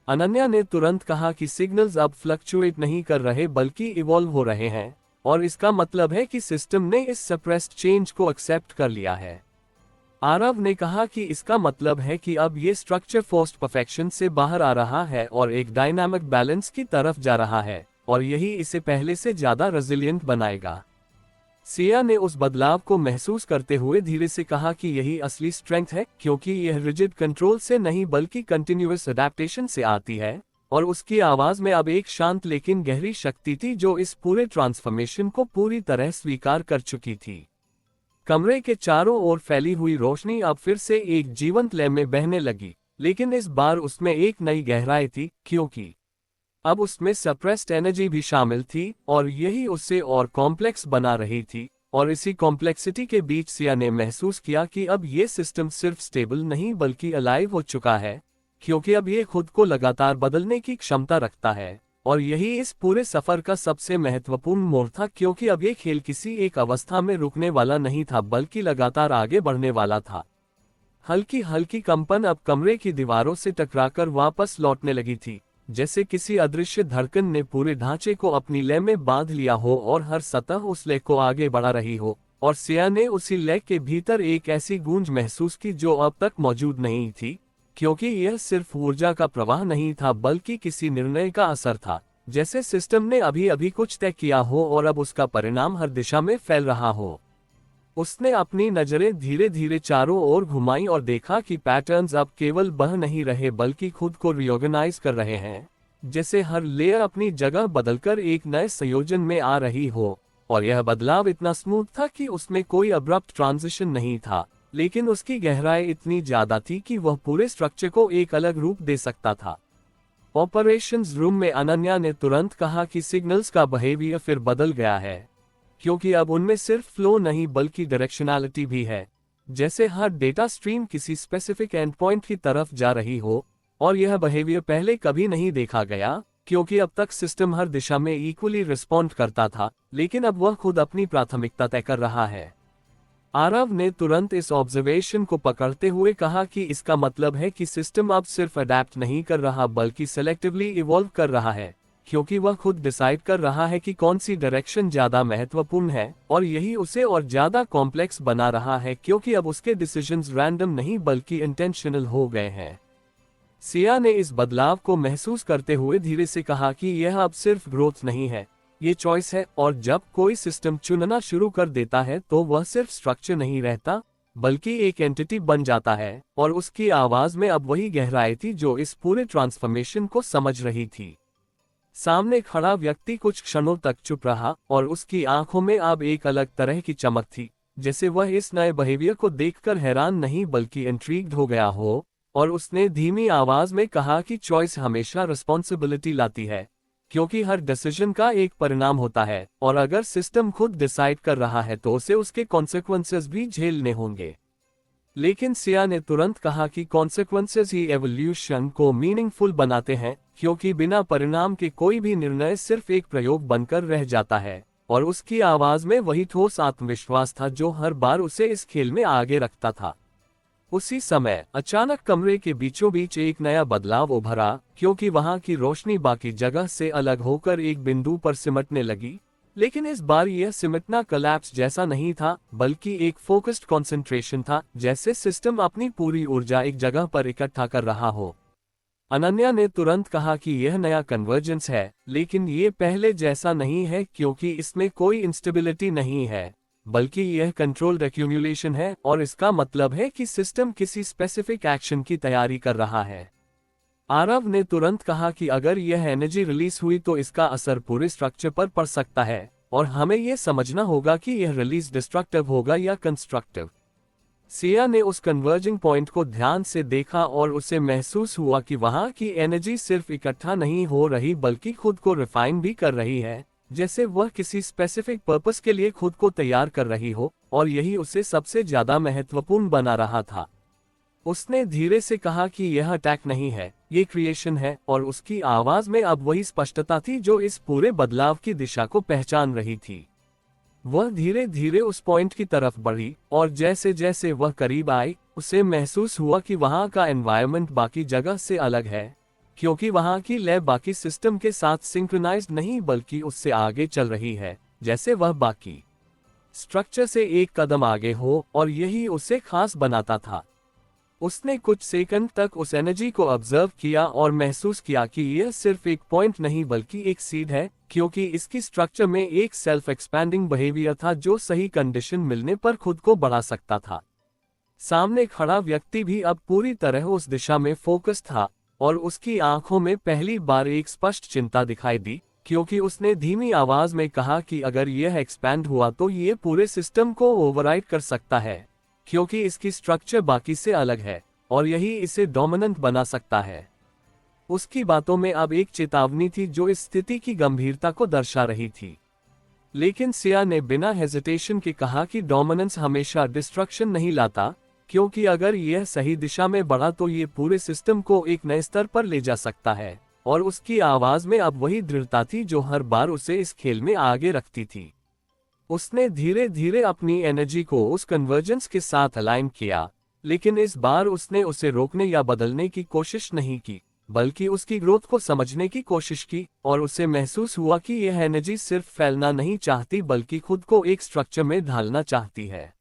अनन्या ने तुरंत कहा कि सिग्नल्स अब फ्लक्चुएट नहीं कर रहे बल्कि इवॉल्व हो रहे हैं, और इसका मतलब है कि सिस्टम ने इस सप्रेस्ड चेंज को एक्सेप्ट कर लिया है। आरव ने कहा कि इसका मतलब है कि अब ये स्ट्रक्चर फोर्स्ड परफेक्शन से बाहर आ रहा है और एक डायनामिक बैलेंस की तरफ जा रहा है, और यही इसे पहले से ज्यादा रेजिलिएंट बनाएगा। सिया ने उस बदलाव को महसूस करते हुए धीरे से कहा कि यही असली स्ट्रेंथ है, क्योंकि यह रिजिड कंट्रोल से नहीं बल्कि कंटिन्यूअस अडैप्टेशन से आती है। और उसकी आवाज में अब एक शांत लेकिन गहरी शक्ति थी जो इस पूरे ट्रांसफॉर्मेशन को पूरी तरह स्वीकार कर चुकी थी। कमरे के चारों ओर फैली हुई रोशनी अब फिर से एक जीवंत लय में बहने लगी, लेकिन इस बार उसमें एक नई गहराई थी, क्योंकि अब उसमें सप्रेस्ड एनर्जी भी शामिल थी और यही उसे और कॉम्प्लेक्स बना रही थी। और इसी कॉम्प्लेक्सिटी के बीच सिया ने महसूस किया कि अब ये सिस्टम सिर्फ स्टेबल नहीं बल्कि अलाइव हो चुका है, क्योंकि अब ये खुद को लगातार बदलने की क्षमता रखता है। और यही इस पूरे सफर का सबसे महत्वपूर्ण मोड़ था, क्योंकि अब ये खेल किसी एक अवस्था में रुकने वाला नहीं था बल्कि लगातार आगे बढ़ने वाला था। हल्की हल्की कंपन अब कमरे की दीवारों से टकराकर वापस लौटने लगी थी, जैसे किसी अदृश्य धड़कन ने पूरे ढांचे को अपनी लय में बांध लिया हो और हर सतह उस लय को आगे बढ़ा रही हो। और सिया ने उसी लय के भीतर एक ऐसी गूंज महसूस की जो अब तक मौजूद नहीं थी, क्योंकि यह सिर्फ ऊर्जा का प्रवाह नहीं था बल्कि किसी निर्णय का असर था, जैसे सिस्टम ने अभी अभी कुछ तय किया हो और अब उसका परिणाम हर दिशा में फैल रहा हो। उसने अपनी नजरें धीरे धीरे चारों ओर घुमाई और देखा कि पैटर्न्स अब केवल बह नहीं रहे बल्कि खुद को रिऑर्गेनाइज कर रहे हैं, जैसे हर लेयर अपनी जगह बदलकर एक नए संयोजन में आ रही हो। और यह बदलाव इतना स्मूथ था कि उसमें कोई अब्रप्ट ट्रांजिशन नहीं था, लेकिन उसकी गहराई इतनी ज्यादा थी कि वह पूरे स्ट्रक्चर को एक अलग रूप दे सकता था। ऑपरेशंस रूम में अनन्या ने तुरंत कहा कि सिग्नल्स का बिहेवियर फिर बदल गया है, क्योंकि अब उनमें सिर्फ फ्लो नहीं बल्कि डायरेक्शनैलिटी भी है, जैसे हर डेटा स्ट्रीम किसी स्पेसिफिक एंड पॉइंट की तरफ जा रही हो। और यह बिहेवियर पहले कभी नहीं देखा गया, क्योंकि अब तक सिस्टम हर दिशा में इक्वली रिस्पॉन्ड करता था, लेकिन अब वह खुद अपनी प्राथमिकता तय कर रहा है। आरव ने तुरंत इस ऑब्जर्वेशन को पकड़ते हुए कहा कि इसका मतलब है कि सिस्टम अब सिर्फ अडैप्ट नहीं कर रहा बल्कि सेलेक्टिवली इवॉल्व कर रहा है, क्योंकि वह खुद डिसाइड कर रहा है कि कौन सी डायरेक्शन ज्यादा महत्वपूर्ण है। और यही उसे और ज्यादा कॉम्प्लेक्स बना रहा है, क्योंकि अब उसके डिसीजंस रैंडम नहीं बल्कि इंटेंशनल हो गए हैं। सिया ने इस बदलाव को महसूस करते हुए धीरे से कहा कि यह अब सिर्फ ग्रोथ नहीं है, ये चॉइस है। और जब कोई सिस्टम चुनना शुरू कर देता है तो वह सिर्फ स्ट्रक्चर नहीं रहता बल्कि एक एंटिटी बन जाता है। और उसकी आवाज में अब वही गहराई थी जो इस पूरे ट्रांसफॉर्मेशन को समझ रही थी। सामने खड़ा व्यक्ति कुछ क्षणों तक चुप रहा और उसकी आंखों में अब एक अलग तरह की चमक थी, जैसे वह इस नए बिहेवियर को देखकर हैरान नहीं बल्कि इंट्रीग्ड हो गया हो। और उसने धीमी आवाज में कहा कि चॉइस हमेशा रिस्पॉन्सिबिलिटी लाती है, क्योंकि हर डिसीजन का एक परिणाम होता है, और अगर सिस्टम खुद डिसाइड कर रहा है तो उसे उसके कॉन्सिक्वेंसेस भी झेलने होंगे। लेकिन सिया ने तुरंत कहा कि कॉन्सिक्वेंसेस ही एवोल्यूशन को मीनिंगफुल बनाते हैं, क्योंकि बिना परिणाम के कोई भी निर्णय सिर्फ एक प्रयोग बनकर रह जाता है। और उसकी आवाज में वही ठोस आत्मविश्वास था जो हर बार उसे इस खेल में आगे रखता था। उसी समय अचानक कमरे के बीचों बीच एक नया बदलाव उभरा, क्योंकि वहां की रोशनी बाकी जगह से अलग होकर एक बिंदु पर सिमटने लगी। लेकिन इस बार यह सिमटना कोलैप्स जैसा नहीं था, बल्कि एक फोकस्ड कंसंट्रेशन था, जैसे सिस्टम अपनी पूरी ऊर्जा एक जगह पर इकट्ठा कर रहा हो। अनन्या ने तुरंत कहा कि यह नया कन्वर्जेंस है, लेकिन ये पहले जैसा नहीं है क्योंकि इसमें कोई इंस्टेबिलिटी नहीं है, बल्कि यह कंट्रोल्ड एक्यूमुलेशन है और इसका मतलब है कि सिस्टम किसी स्पेसिफिक एक्शन की तैयारी कर रहा है। आरव ने तुरंत कहा कि अगर यह एनर्जी रिलीज हुई तो इसका असर पूरे स्ट्रक्चर पर पड़ सकता है और हमें यह समझना होगा कि यह रिलीज डिस्ट्रक्टिव होगा या कंस्ट्रक्टिव। सिया ने उस कन्वर्जिंग पॉइंट को ध्यान से देखा और उसे महसूस हुआ कि वहां की एनर्जी सिर्फ इकट्ठा नहीं हो रही बल्कि खुद को रिफाइन भी कर रही है, जैसे वह किसी स्पेसिफिक पर्पस के लिए खुद को तैयार कर रही हो, और यही उसे सबसे ज्यादा महत्वपूर्ण बना रहा था। उसने धीरे से कहा कि यह अटैक नहीं है, ये क्रिएशन है, और उसकी आवाज में अब वही स्पष्टता थी जो इस पूरे बदलाव की दिशा को पहचान रही थी। वह धीरे धीरे उस पॉइंट की तरफ बढ़ी और जैसे जैसे वह करीब आई, उसे महसूस हुआ कि वहां का एनवायरनमेंट बाकी जगह से अलग है, क्योंकि वहां की लैब बाकी सिस्टम के साथ सिंक्रोनाइज्ड नहीं बल्कि उससे आगे चल रही है, जैसे वह बाकी स्ट्रक्चर से एक कदम आगे हो, और यही उसे खास बनाता था। उसने कुछ सेकंड तक उस एनर्जी को ऑब्जर्व किया और महसूस किया कि यह सिर्फ एक पॉइंट नहीं बल्कि एक सीड है, क्योंकि इसकी स्ट्रक्चर में एक सेल्फ एक्सपैंडिंग बिहेवियर था जो सही कंडीशन मिलने पर खुद को बढ़ा सकता था। सामने खड़ा व्यक्ति भी अब पूरी तरह उस दिशा में फोकस था, और उसकी आंखों में पहली बार एक स्पष्ट चिंता दिखाई दी, क्योंकि उसने धीमी आवाज में कहा कि अगर यह एक्सपैंड हुआ तो ये पूरे सिस्टम को ओवरराइड कर सकता है, क्योंकि इसकी स्ट्रक्चर बाकी से अलग है, और यही इसे डोमिनेंट बना सकता है। उसकी बातों में अब एक चेतावनी थी जो इस स्थिति की गंभीरता को दर्शा रही थी। लेकिन सिया ने बिना हेजिटेशन के कहा कि डोमिनेंस हमेशा डिस्ट्रक्शन नहीं लाता, क्योंकि अगर यह सही दिशा में बढ़ा तो ये पूरे सिस्टम को एक नए स्तर पर ले जा सकता है, और उसकी आवाज में अब वही दृढ़ता थी जो हर बार उसे इस खेल में आगे रखती थी। उसने धीरे धीरे अपनी एनर्जी को उस कन्वर्जेंस के साथ अलाइन किया, लेकिन इस बार उसने उसे रोकने या बदलने की कोशिश नहीं की, बल्कि उसकी ग्रोथ को समझने की कोशिश की, और उसे महसूस हुआ कि यह एनर्जी सिर्फ फैलना नहीं चाहती बल्कि खुद को एक स्ट्रक्चर में ढालना चाहती है।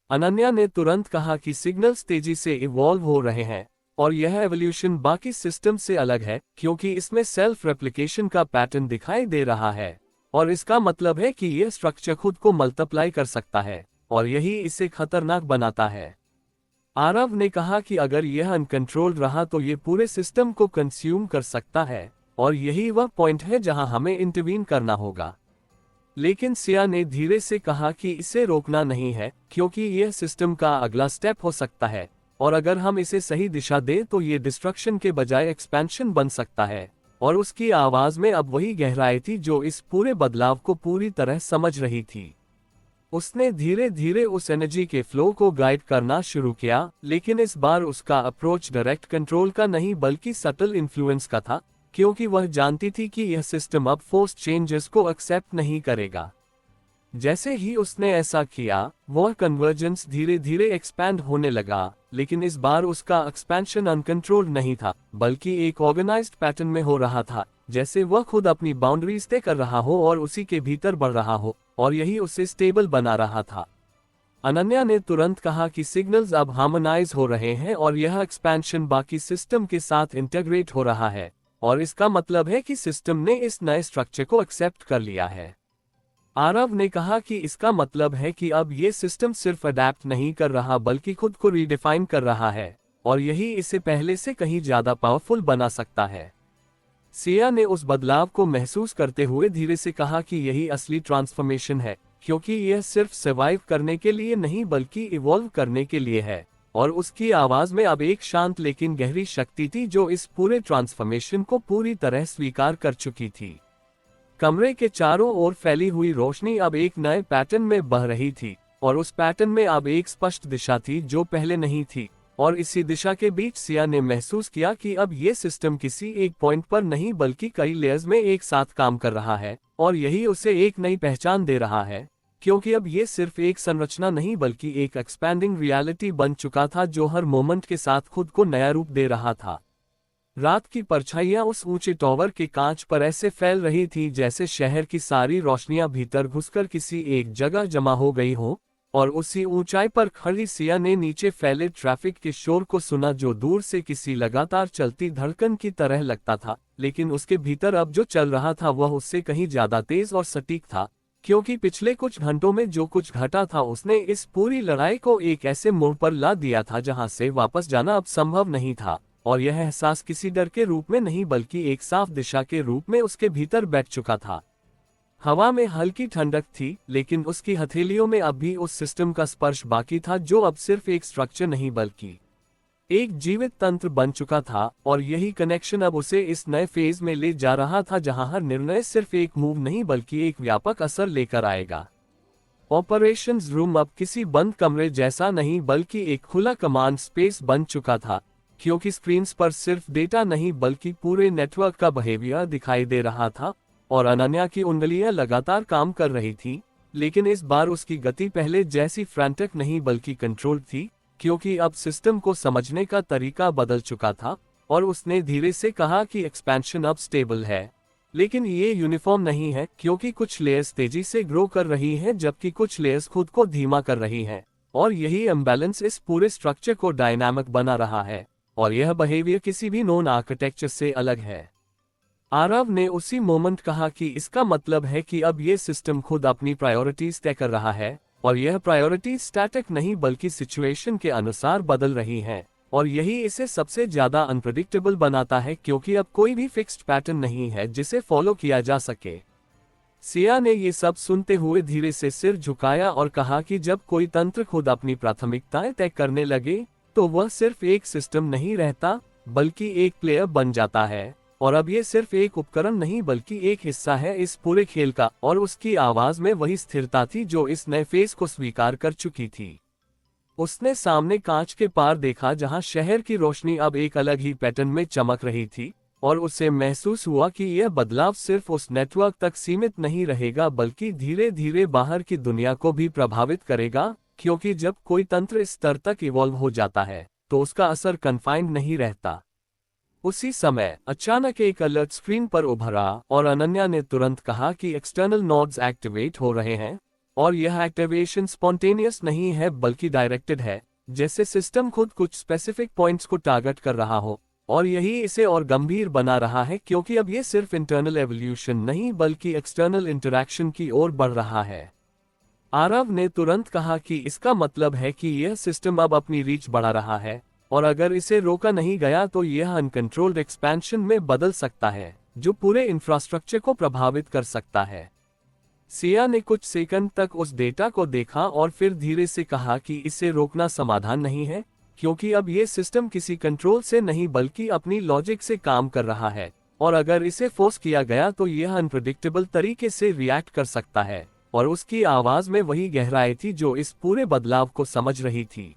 अनन्या ने तुरंत कहा कि सिग्नल्स तेजी से इवॉल्व हो रहे हैं, और यह एवोल्यूशन बाकी सिस्टम से अलग है, क्योंकि इसमें सेल्फ रेप्लिकेशन का पैटर्न दिखाई दे रहा है, और इसका मतलब है कि यह स्ट्रक्चर खुद को मल्टीप्लाई कर सकता है, और यही इसे खतरनाक बनाता है। आरव ने कहा कि अगर यह अनकंट्रोल्ड रहा तो ये पूरे सिस्टम को कंज्यूम कर सकता है, और यही वह पॉइंट है जहां हमें इंटरवीन करना होगा। लेकिन सिया ने धीरे से कहा कि इसे रोकना नहीं है, क्योंकि यह सिस्टम का अगला स्टेप हो सकता है, और अगर हम इसे सही दिशा दें तो ये डिस्ट्रक्शन के बजाय एक्सपेंशन बन सकता है। और उसकी आवाज में अब वही गहराई थी जो इस पूरे बदलाव को पूरी तरह समझ रही थी। उसने धीरे धीरे उस एनर्जी के फ्लो को गाइड करना शुरू किया, लेकिन इस बार उसका अप्रोच डायरेक्ट कंट्रोल का नहीं बल्कि सटल इन्फ्लुएंस का था, क्योंकि वह जानती थी कि यह सिस्टम अब फोर्स्ड चेंजेस को एक्सेप्ट नहीं करेगा। जैसे ही उसने ऐसा किया, वह कन्वर्जेंस धीरे धीरे एक्सपैंड होने लगा, लेकिन इस बार उसका एक्सपेंशन अनकंट्रोल्ड नहीं था, बल्कि एक ऑर्गेनाइज्ड पैटर्न में हो रहा था, जैसे वह खुद अपनी बाउंड्रीज तय कर रहा हो और उसी के भीतर बढ़ रहा हो, और यही उसे स्टेबल बना रहा था। अनन्या ने तुरंत कहा कि सिग्नल्स अब हार्मोनाइज हो रहे हैं और यह एक्सपेंशन बाकी सिस्टम के साथ इंटीग्रेट हो रहा है, और इसका मतलब है कि सिस्टम ने इस नए स्ट्रक्चर को एक्सेप्ट कर लिया है। आरव ने कहा कि इसका मतलब है कि अब ये सिस्टम सिर्फ अडेप्ट नहीं कर रहा बल्कि खुद को रीडिफाइन कर रहा है, और यही इसे पहले से कहीं ज्यादा पावरफुल बना सकता है। सिया ने उस बदलाव को महसूस करते हुए धीरे से कहा कि यही असली ट्रांसफॉर्मेशन है, क्योंकि यह सिर्फ सर्वाइव करने के लिए नहीं बल्कि इवॉल्व करने के लिए है, और उसकी आवाज में अब एक शांत लेकिन गहरी शक्ति थी जो इस पूरे ट्रांसफॉर्मेशन को पूरी तरह स्वीकार कर चुकी थी। कमरे के चारों ओर फैली हुई रोशनी अब एक नए पैटर्न में बह रही थी, और उस पैटर्न में अब एक स्पष्ट दिशा थी जो पहले नहीं थी, और इसी दिशा के बीच सिया ने महसूस किया कि अब ये सिस्टम किसी एक पॉइंट पर नहीं बल्कि कई लेयर्स में एक साथ काम कर रहा है, और यही उसे एक नई पहचान दे रहा है, क्योंकि अब ये सिर्फ एक संरचना नहीं बल्कि एक एक्सपैंडिंग रियलिटी बन चुका था जो हर मोमेंट के साथ खुद को नया रूप दे रहा था। रात की परछाइयां उस ऊंचे टॉवर के कांच पर ऐसे फैल रही थी जैसे शहर की सारी रोशनियां भीतर घुसकर किसी एक जगह जमा हो गई हो, और उसी ऊंचाई पर खड़ी सिया ने नीचे फैले ट्रैफिक के शोर को सुना जो दूर से किसी लगातार चलती धड़कन की तरह लगता था, लेकिन उसके भीतर अब जो चल रहा था वह उससे कहीं ज्यादा तेज और सटीक था, क्योंकि पिछले कुछ घंटों में जो कुछ घटा था उसने इस पूरी लड़ाई को एक ऐसे मोड़ पर ला दिया था जहां से वापस जाना अब संभव नहीं था, और यह एहसास किसी डर के रूप में नहीं बल्कि एक साफ दिशा के रूप में उसके भीतर बैठ चुका था। हवा में हल्की ठंडक थी, लेकिन उसकी हथेलियों में अब भी उस सिस्टम का स्पर्श बाकी था जो अब सिर्फ एक स्ट्रक्चर नहीं बल्कि एक जीवित तंत्र बन चुका था, और यही कनेक्शन अब उसे इस नए फेज में ले जा रहा था जहां हर निर्णय सिर्फ एक मूव नहीं बल्कि एक व्यापक असर लेकर आएगा। ऑपरेशंस रूम अब किसी बंद कमरे जैसा नहीं बल्कि एक खुला कमांड स्पेस बन चुका था, क्योंकि स्क्रीन्स पर सिर्फ डेटा नहीं बल्कि पूरे नेटवर्क का बिहेवियर दिखाई दे रहा था, और अनन्या की उंगलियां लगातार काम कर रही थी, लेकिन इस बार उसकी गति पहले जैसी फ्रैंटिक नहीं बल्कि कंट्रोल्ड थी, क्योंकि अब सिस्टम को समझने का तरीका बदल चुका था, और उसने धीरे से कहा कि एक्सपेंशन अब स्टेबल है, लेकिन ये यूनिफॉर्म नहीं है, क्योंकि कुछ लेयर्स तेजी से ग्रो कर रही हैं जबकि कुछ लेयर्स खुद को धीमा कर रही हैं, और यही इम्बैलेंस इस पूरे स्ट्रक्चर को डायनामिक बना रहा है, और यह बिहेवियर किसी भी नॉन आर्किटेक्चर से अलग है। आरव ने उसी मोमेंट कहा कि इसका मतलब है कि अब ये सिस्टम खुद अपनी प्रायोरिटीज तय कर रहा है, और यह प्रायोरिटीज स्टैटिक नहीं बल्कि सिचुएशन के अनुसार बदल रही हैं, और यही इसे सबसे ज्यादा अनप्रेडिक्टेबल बनाता है क्योंकि अब कोई भी फिक्स्ड पैटर्न नहीं है जिसे फॉलो किया जा सके। सिया ने ये सब सुनते हुए धीरे से सिर झुकाया और कहा कि जब कोई तंत्र खुद अपनी प्राथमिकताएं तय करने लगे तो वह सिर्फ एक सिस्टम नहीं रहता बल्कि एक प्लेयर बन जाता है, और अब ये सिर्फ एक उपकरण नहीं बल्कि एक हिस्सा है इस पूरे खेल का, और उसकी आवाज में वही स्थिरता थी जो इस नए फेज को स्वीकार कर चुकी थी। उसने सामने कांच के पार देखा जहां शहर की रोशनी अब एक अलग ही पैटर्न में चमक रही थी, और उसे महसूस हुआ कि यह बदलाव सिर्फ उस नेटवर्क तक सीमित नहीं रहेगा बल्कि धीरे धीरे बाहर की दुनिया को भी प्रभावित करेगा, क्योंकि जब कोई तंत्र इस स्तर तक इवॉल्व हो जाता है तो उसका असर कन्फाइंड नहीं रहता। उसी समय अचानक एक अलर्ट स्क्रीन पर उभरा और अनन्या ने तुरंत कहा कि एक्सटर्नल नोड्स एक्टिवेट हो रहे हैं, और यह एक्टिवेशन स्पॉन्टेनियस नहीं है बल्कि डायरेक्टेड है, जैसे सिस्टम खुद कुछ स्पेसिफिक पॉइंट्स को टारगेट कर रहा हो, और यही इसे और गंभीर बना रहा है क्योंकि अब ये सिर्फ इंटरनल एवोल्यूशन नहीं बल्कि एक्सटर्नल इंटरैक्शन की ओर बढ़ रहा है। आरव ने तुरंत कहा कि इसका मतलब है कि यह सिस्टम अब अपनी रीच बढ़ा रहा है, और अगर इसे रोका नहीं गया तो यह अनकंट्रोल्ड एक्सपेंशन में बदल सकता है जो पूरे इंफ्रास्ट्रक्चर को प्रभावित कर सकता है। सिया ने कुछ सेकंड तक उस डेटा को देखा और फिर धीरे से कहा कि इसे रोकना समाधान नहीं है, क्योंकि अब यह सिस्टम किसी कंट्रोल से नहीं बल्कि अपनी लॉजिक से काम कर रहा है, और अगर इसे फोर्स किया गया तो यह अनप्रेडिक्टेबल तरीके से रिएक्ट कर सकता है, और उसकी आवाज में वही गहराई थी जो इस पूरे बदलाव को समझ रही थी।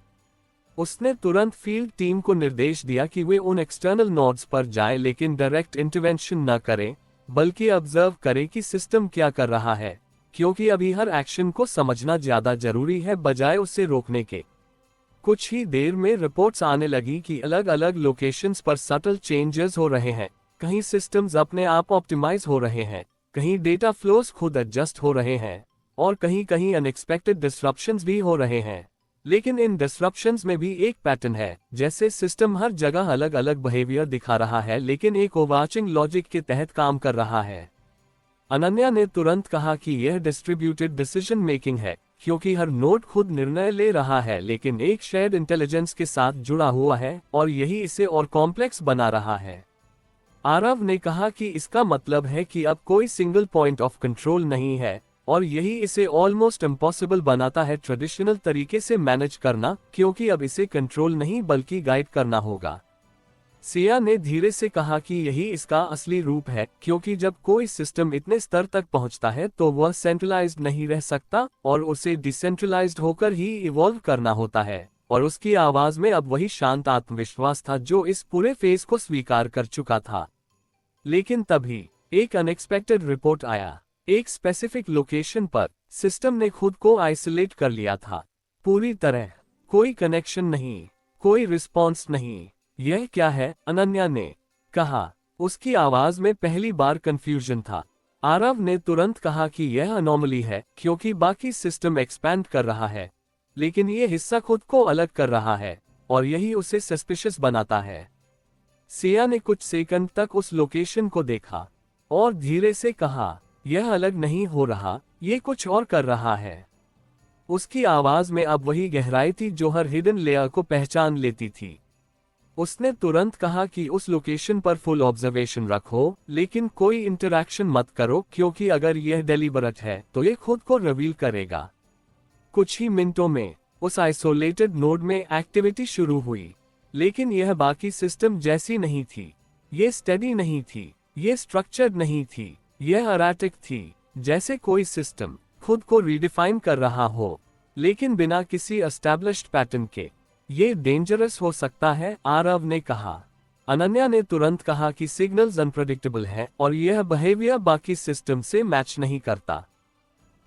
उसने तुरंत फील्ड टीम को निर्देश दिया कि वे उन एक्सटर्नल नोड्स पर जाएं लेकिन डायरेक्ट इंटरवेंशन न करें, बल्कि ऑब्जर्व करें कि सिस्टम क्या कर रहा है, क्योंकि अभी हर एक्शन को समझना ज्यादा जरूरी है बजाय उसे रोकने के। कुछ ही देर में रिपोर्ट्स आने लगी कि अलग अलग लोकेशंस पर सटल चेंजेस हो रहे हैं, कहीं सिस्टम्स अपने आप ऑप्टिमाइज हो रहे हैं, कहीं डेटा फ्लोस खुद एडजस्ट हो रहे हैं, और कहीं कहीं अनएक्सपेक्टेड डिसरप्शंस भी हो रहे हैं। लेकिन इन डिसरप्शंस में भी एक पैटर्न है, जैसे सिस्टम हर जगह अलग अलग बिहेवियर दिखा रहा है लेकिन एक ओवरआर्चिंग लॉजिक के तहत काम कर रहा है। अनन्या ने तुरंत कहा कि यह डिस्ट्रीब्यूटेड डिसीजन मेकिंग है, क्योंकि हर नोड खुद निर्णय ले रहा है लेकिन एक शेयर्ड इंटेलिजेंस के साथ जुड़ा हुआ है, और यही इसे और कॉम्प्लेक्स बना रहा है। आरव ने कहा कि इसका मतलब है कि अब कोई सिंगल पॉइंट ऑफ कंट्रोल नहीं है, और यही इसे ऑलमोस्ट इम्पॉसिबल बनाता है ट्रेडिशनल तरीके से मैनेज करना, क्योंकि अब इसे कंट्रोल नहीं बल्कि गाइड करना होगा। सिया ने धीरे से कहा कि यही इसका असली रूप है, क्योंकि जब कोई सिस्टम इतने स्तर तक पहुंचता है तो वह सेंट्रलाइज्ड नहीं रह सकता और उसे डिसेंट्रलाइज्ड होकर ही इवॉल्व करना होता है, और उसकी आवाज में अब वही शांत आत्मविश्वास था जो इस पूरे फेज को स्वीकार कर चुका था। लेकिन तभी एक अनएक्सपेक्टेड रिपोर्ट आया। एक स्पेसिफिक लोकेशन पर सिस्टम ने खुद को आइसोलेट कर लिया था, पूरी तरह कोई कनेक्शन नहीं, कोई रिस्पॉन्स नहीं। यह क्या है? अनन्या ने कहा। उसकी आवाज में पहली बार कंफ्यूजन था। आरव ने तुरंत कहा कि यह अनोमली है क्योंकि बाकी सिस्टम एक्सपैंड कर रहा है, लेकिन यह हिस्सा खुद को अलग कर रहा है और यही उसे सस्पिशियस बनाता है। सिया ने कुछ सेकंड तक उस लोकेशन को देखा और धीरे से कहा, यह अलग नहीं हो रहा, ये कुछ और कर रहा है। उसकी आवाज में अब वही गहराई थी जो हर हिडन लेयर को पहचान लेती थी। उसने तुरंत कहा कि उस लोकेशन पर फुल ऑब्जर्वेशन रखो, लेकिन कोई इंटरैक्शन मत करो क्योंकि अगर यह डेलिबरेट है तो यह खुद को रिवील करेगा। कुछ ही मिनटों में उस आइसोलेटेड नोड में एक्टिविटी शुरू हुई, लेकिन यह बाकी सिस्टम जैसी नहीं थी। ये स्टेडी नहीं थी, ये स्ट्रक्चर्ड नहीं थी, यह एराटिक थी, जैसे कोई सिस्टम खुद को रीडिफाइन कर रहा हो, लेकिन बिना किसी एस्टैब्लिश्ड पैटर्न के। ये डेंजरस हो सकता है, आरव ने कहा। अनन्या ने तुरंत कहा कि सिग्नल्स अनप्रेडिक्टेबल है और यह बिहेवियर बाकी सिस्टम से मैच नहीं करता।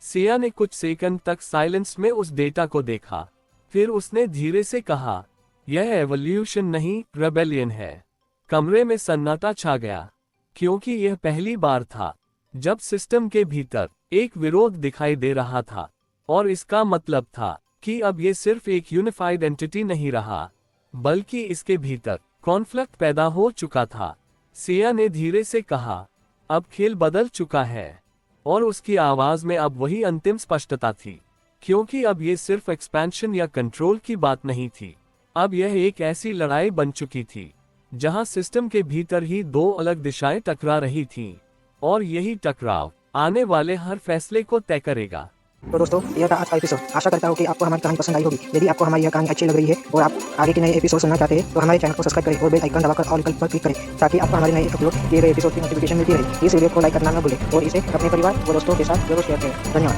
सिया ने कुछ सेकंड तक साइलेंस में उस डेटा को देखा, फिर उसने धीरे से कहा, यह एवोल्यूशन नहीं, रेबेलियन है। कमरे में सन्नाटा छा गया, क्योंकि यह पहली बार था जब सिस्टम के भीतर एक विरोध दिखाई दे रहा था, और इसका मतलब था कि अब ये सिर्फ एक यूनिफाइड एंटिटी नहीं रहा, बल्कि इसके भीतर कॉन्फ्लिक्ट पैदा हो चुका था। सिया ने धीरे से कहा, अब खेल बदल चुका है, और उसकी आवाज में अब वही अंतिम स्पष्टता थी, क्योंकि अब ये सिर्फ एक्सपेंशन या कंट्रोल की बात नहीं थी। अब यह एक ऐसी लड़ाई बन चुकी थी जहां सिस्टम के भीतर ही दो अलग दिशाएं टकरा रही थीं, और यही टकराव आने वाले हर फैसले को तय करेगा।
तो दोस्तों, यह था आज का एपिसोड। आशा करता हूँ कि आपको हमारी कहानी पसंद आई होगी। यदि आपको हमारी यह कहानी अच्छी लग रही है और आप आगे के नए एपिसोड सुनना चाहते हैं तो हमारे चैनल को सब्सक्राइब करें और बेल आइकन दबाकर ऑल विकल्प पर क्लिक करें, ताकि आपको हमारे नए अपलोड किए गए एपिसोड की नोटिफिकेशन मिलती रहे। इस वीडियो को लाइक करना न भूलें और इसे अपने परिवार व दोस्तों के साथ जरूर शेयर करें। धन्यवाद।